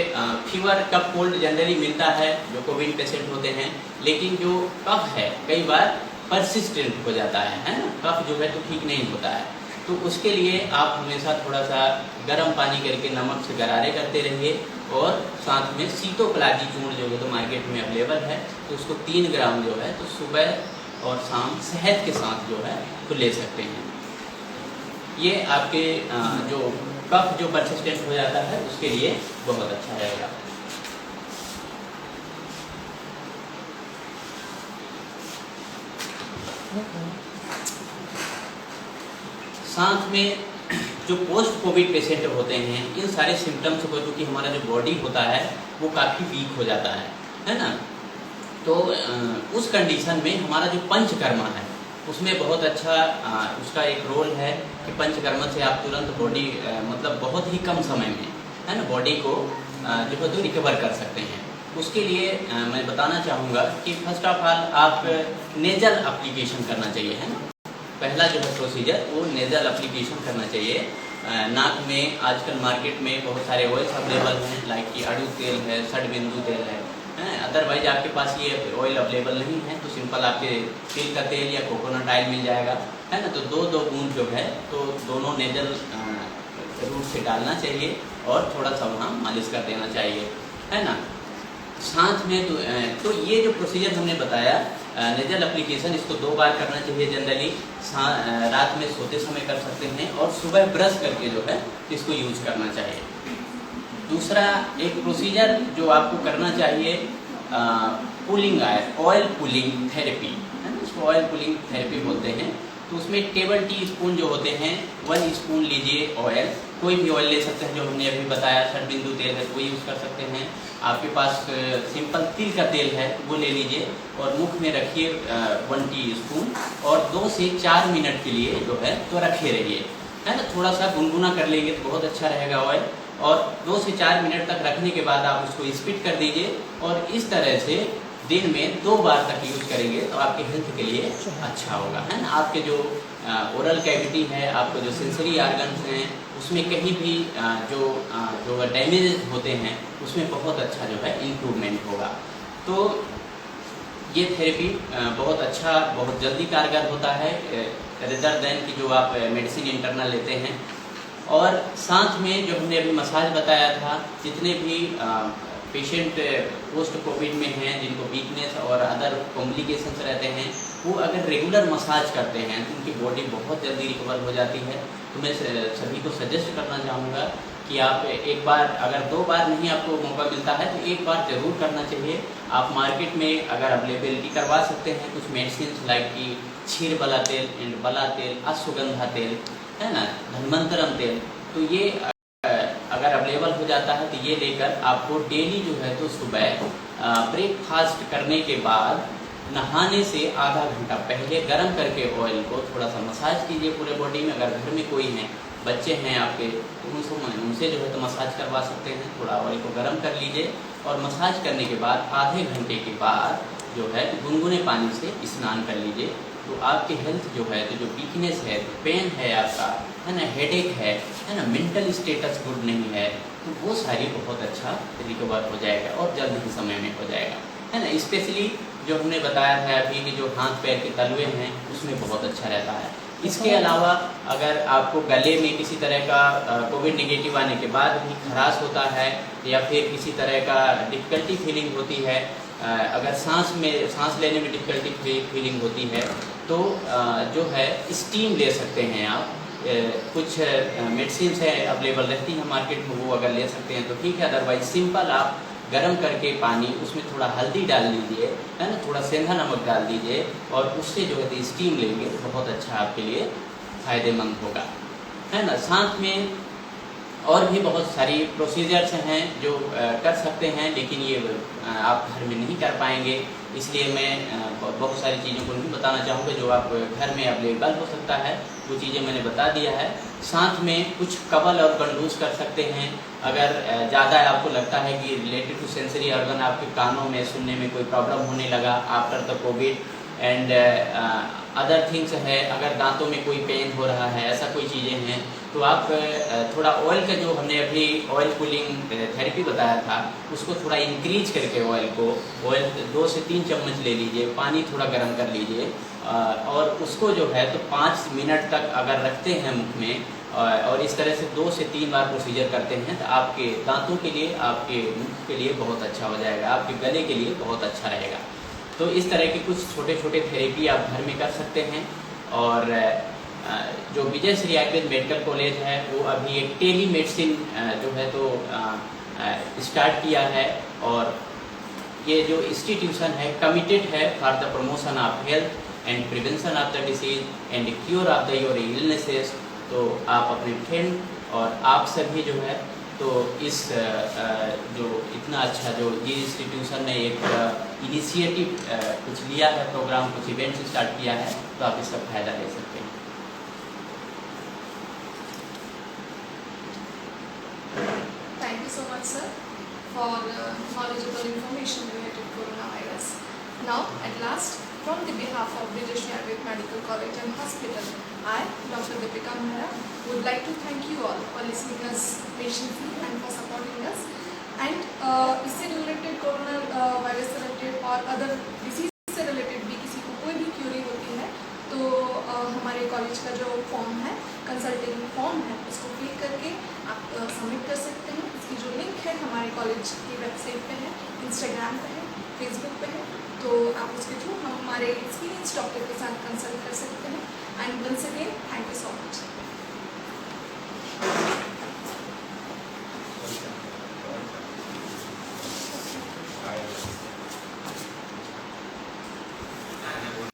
फीवर, कफ, कोल्ड जनरली मिलता है जो कोविड पेशेंट होते हैं, लेकिन जो कफ है कई बार परसिस्टेंट हो जाता है ना, कफ जो है तो ठीक नहीं होता है, तो उसके लिए आप हमेशा थोड़ा सा गर्म पानी करके नमक से गरारे करते रहिए और साथ में सीतोपलाजी चूर्ण जो है तो मार्केट में अवेलेबल है, तो उसको 3 ग्राम जो है तो सुबह और शाम शहद के साथ जो है तो ले सकते हैं। ये आपके जो कफ जो परसिस्टेंट हो जाता है उसके लिए बहुत अच्छा रहेगा। साथ में जो पोस्ट कोविड पेशेंट होते हैं, इन सारे सिम्टम्स को, क्योंकि हमारा जो बॉडी होता है वो काफ़ी वीक हो जाता है ना, तो उस कंडीशन में हमारा जो पंचकर्मा है उसमें बहुत अच्छा उसका एक रोल है कि पंचकर्मा से आप तुरंत बॉडी मतलब बहुत ही कम समय में, है ना, बॉडी को जो है तो रिकवर कर सकते हैं। उसके लिए मैं बताना चाहूँगा कि फर्स्ट ऑफ ऑल आप नेजल एप्लीकेशन करना चाहिए, है ना, पहला जो है प्रोसीजर वो नेजल एप्लीकेशन करना चाहिए। नाक में आजकल मार्केट में बहुत सारे ऑयल्स अवेलेबल हैं, लाइक कि अड़ू तेल है, षडबिंदु तेल है, अदरवाइज आपके पास ये ऑयल अवेलेबल नहीं है तो सिंपल आपके तिल का तेल या कोकोनट ऑयल मिल जाएगा, है ना, तो 2-2 बूंद जो है तो दोनों नेजल रूट से डालना चाहिए और थोड़ा सा वहाँ मालिश कर देना चाहिए, है ना। साथ में तो ये जो प्रोसीजर हमने बताया नेजल एप्लीकेशन, इसको 2 बार करना चाहिए जनरली, रात में सोते समय कर सकते हैं और सुबह ब्रश करके जो है इसको यूज करना चाहिए। दूसरा एक प्रोसीजर जो आपको करना चाहिए पुलिंग ऑयल पुलिंग थेरेपी, है ना, इसको ऑयल पुलिंग थेरेपी बोलते हैं। तो उसमें टेबल टी स्पून जो होते हैं 1 स्पून लीजिए ऑयल, कोई भी ऑयल ले सकते हैं जो हमने अभी बताया, षडबिंदु तेल है तो वो यूज़ कर सकते हैं। आपके पास सिंपल तिल का तेल है वो ले लीजिए और मुख में रखिए 1 टीस्पून और 2 से 4 मिनट के लिए जो है तो रखे रहिए, है ना, थोड़ा सा गुनगुना कर लेंगे तो बहुत अच्छा रहेगा ऑयल। और 2 से 4 मिनट तक रखने के बाद आप उसको स्पिट कर दीजिए और इस तरह से दिन में 2 बार तक यूज करेंगे तो आपके हेल्थ के लिए अच्छा होगा, है ना। आपके जो ओरल कैविटी है, आपके जो सेंसरी ऑर्गन्स हैं, उसमें कहीं भी जो डैमेज होते हैं उसमें बहुत अच्छा जो है इम्प्रूवमेंट होगा। तो ये थेरेपी बहुत अच्छा, बहुत जल्दी कारगर होता है रेदर देन कि जो आप मेडिसिन इंटरनल लेते हैं। और साथ में जो हमने अभी मसाज बताया था, जितने भी पेशेंट पोस्ट कोविड में हैं, जिनको वीकनेस और अदर कॉम्प्लिकेशंस रहते हैं, वो अगर रेगुलर मसाज करते हैं तो उनकी बॉडी बहुत जल्दी रिकवर हो जाती है। तो मैं सभी को सजेस्ट करना चाहूँगा कि आप एक बार, अगर 2 बार नहीं आपको मौका मिलता है तो एक बार ज़रूर करना चाहिए। आप मार्केट में अगर अवेलेबिलिटी करवा सकते हैं कुछ मेडिसिन लाइक कि क्षीर बला तेल एंड बला तेल, अश्वगंधा तेल, है ना, धन्वंतरम तेल, तो ये अगर अवेलेबल हो जाता है तो ये लेकर आपको डेली जो है तो सुबह ब्रेकफास्ट करने के बाद नहाने से आधा घंटा पहले गर्म करके ऑयल को थोड़ा सा मसाज कीजिए पूरे बॉडी में। अगर घर में कोई हैं, बच्चे हैं आपके, तो उनसे जो है तो मसाज करवा सकते हैं। थोड़ा ऑयल को गर्म कर लीजिए और मसाज करने के बाद आधे घंटे के बाद जो है गुनगुने पानी से स्नान कर लीजिए। तो आपकी हेल्थ जो है तो जो वीकनेस है, पेन है आपका, है ना, हेडेक है ना, मेंटल स्टेटस गुड नहीं है, तो वो सारी बहुत अच्छा रिकवर हो जाएगा और जल्द ही समय में हो जाएगा, है ना। स्पेशली जो हमने बताया था अभी कि जो हाथ पैर के तलवे हैं उसमें बहुत अच्छा रहता है। इसके अलावा अगर आपको गले में किसी तरह का कोविड नेगेटिव आने के बाद भी खराश होता है या फिर किसी तरह का डिफ़िकल्टी फीलिंग होती है, अगर सांस लेने में डिफ़िकल्टी फीलिंग होती है, तो जो है स्टीम ले सकते हैं आप। कुछ मेडिसिन है अवेलेबल रहती हैं मार्केट में, वो अगर ले सकते हैं तो ठीक है। अदरवाइज सिंपल आप गर्म करके पानी, उसमें थोड़ा हल्दी डाल लीजिए, है ना, थोड़ा सेंधा नमक डाल दीजिए और उससे जो है तो स्टीम लेंगे तो बहुत अच्छा आपके लिए फ़ायदेमंद होगा, है ना। साथ में और भी बहुत सारी प्रोसीजर्स हैं जो कर सकते हैं, लेकिन ये आप घर में नहीं कर पाएंगे, इसलिए मैं बहुत सारी चीज़ों को नहीं बताना चाहूँगा जो आप घर में अवेलेबल हो सकता है, वो चीज़ें मैंने बता दिया है। साथ में कुछ कवल और कंडूस कर सकते हैं। अगर ज़्यादा आपको लगता है कि रिलेटेड टू सेंसरी ऑर्गन, आपके कानों में सुनने में कोई प्रॉब्लम होने लगा after the Covid and other things है, अगर दांतों में कोई पेन हो रहा है, ऐसा कोई चीज़ें हैं, तो आप थोड़ा ऑयल का, जो हमने अभी ऑयल कूलिंग थेरेपी बताया था, उसको थोड़ा इंक्रीज करके ऑयल 2 से 3 चम्मच ले लीजिए, पानी थोड़ा गर्म कर लीजिए और उसको जो है तो 5 मिनट तक अगर रखते हैं मुख में और इस तरह से 2 से 3 बार प्रोसीजर करते हैं तो आपके दांतों के लिए, आपके मुख के लिए बहुत अच्छा हो जाएगा, आपके गले के लिए बहुत अच्छा रहेगा। तो इस तरह के कुछ छोटे छोटे थेरेपी आप घर में कर सकते हैं। और जो विजय श्री आयुर्वेद मेडिकल कॉलेज है वो अभी एक टेली मेडिसिन जो है तो स्टार्ट किया है, और ये जो इंस्टीट्यूशन है कमिटेड है for the promotion of health and prevention of the disease and cure of the your illnesses. तो आप अपने फ्रेंड और आप सभी जो है तो इस जो इतना अच्छा जो ये इंस्टीट्यूशन ने एक इनिशिएटिव कुछ लिया है, प्रोग्राम, कुछ इवेंट्स स्टार्ट किया है, तो आप इसका फ़ायदा ले सकते हैं। Thank you so much, sir, for knowledgeable information related to coronavirus. Now, at last, from the behalf of Vijay Shri Ayurveda Medical College and Hospital, I, Dr. Deepika Mehra, would like to thank you all for listening us patiently and for supporting us. And इससे related corona virus से related और other disease से related भी किसी को कोई भी Curie होती है तो हमारे कॉलेज का जो फॉर्म है, कंसल्टिंग फॉर्म है, उसको फिल करके आप सबमिट कर सकते हैं। इसकी जो लिंक है हमारे कॉलेज की वेबसाइट पे है, इंस्टाग्राम पे है, फेसबुक पे है, तो आप उसके थ्रू हम हमारे एक्सपीरियंस डॉक्टर के साथ कंसल्ट कर सकते हैं। And once again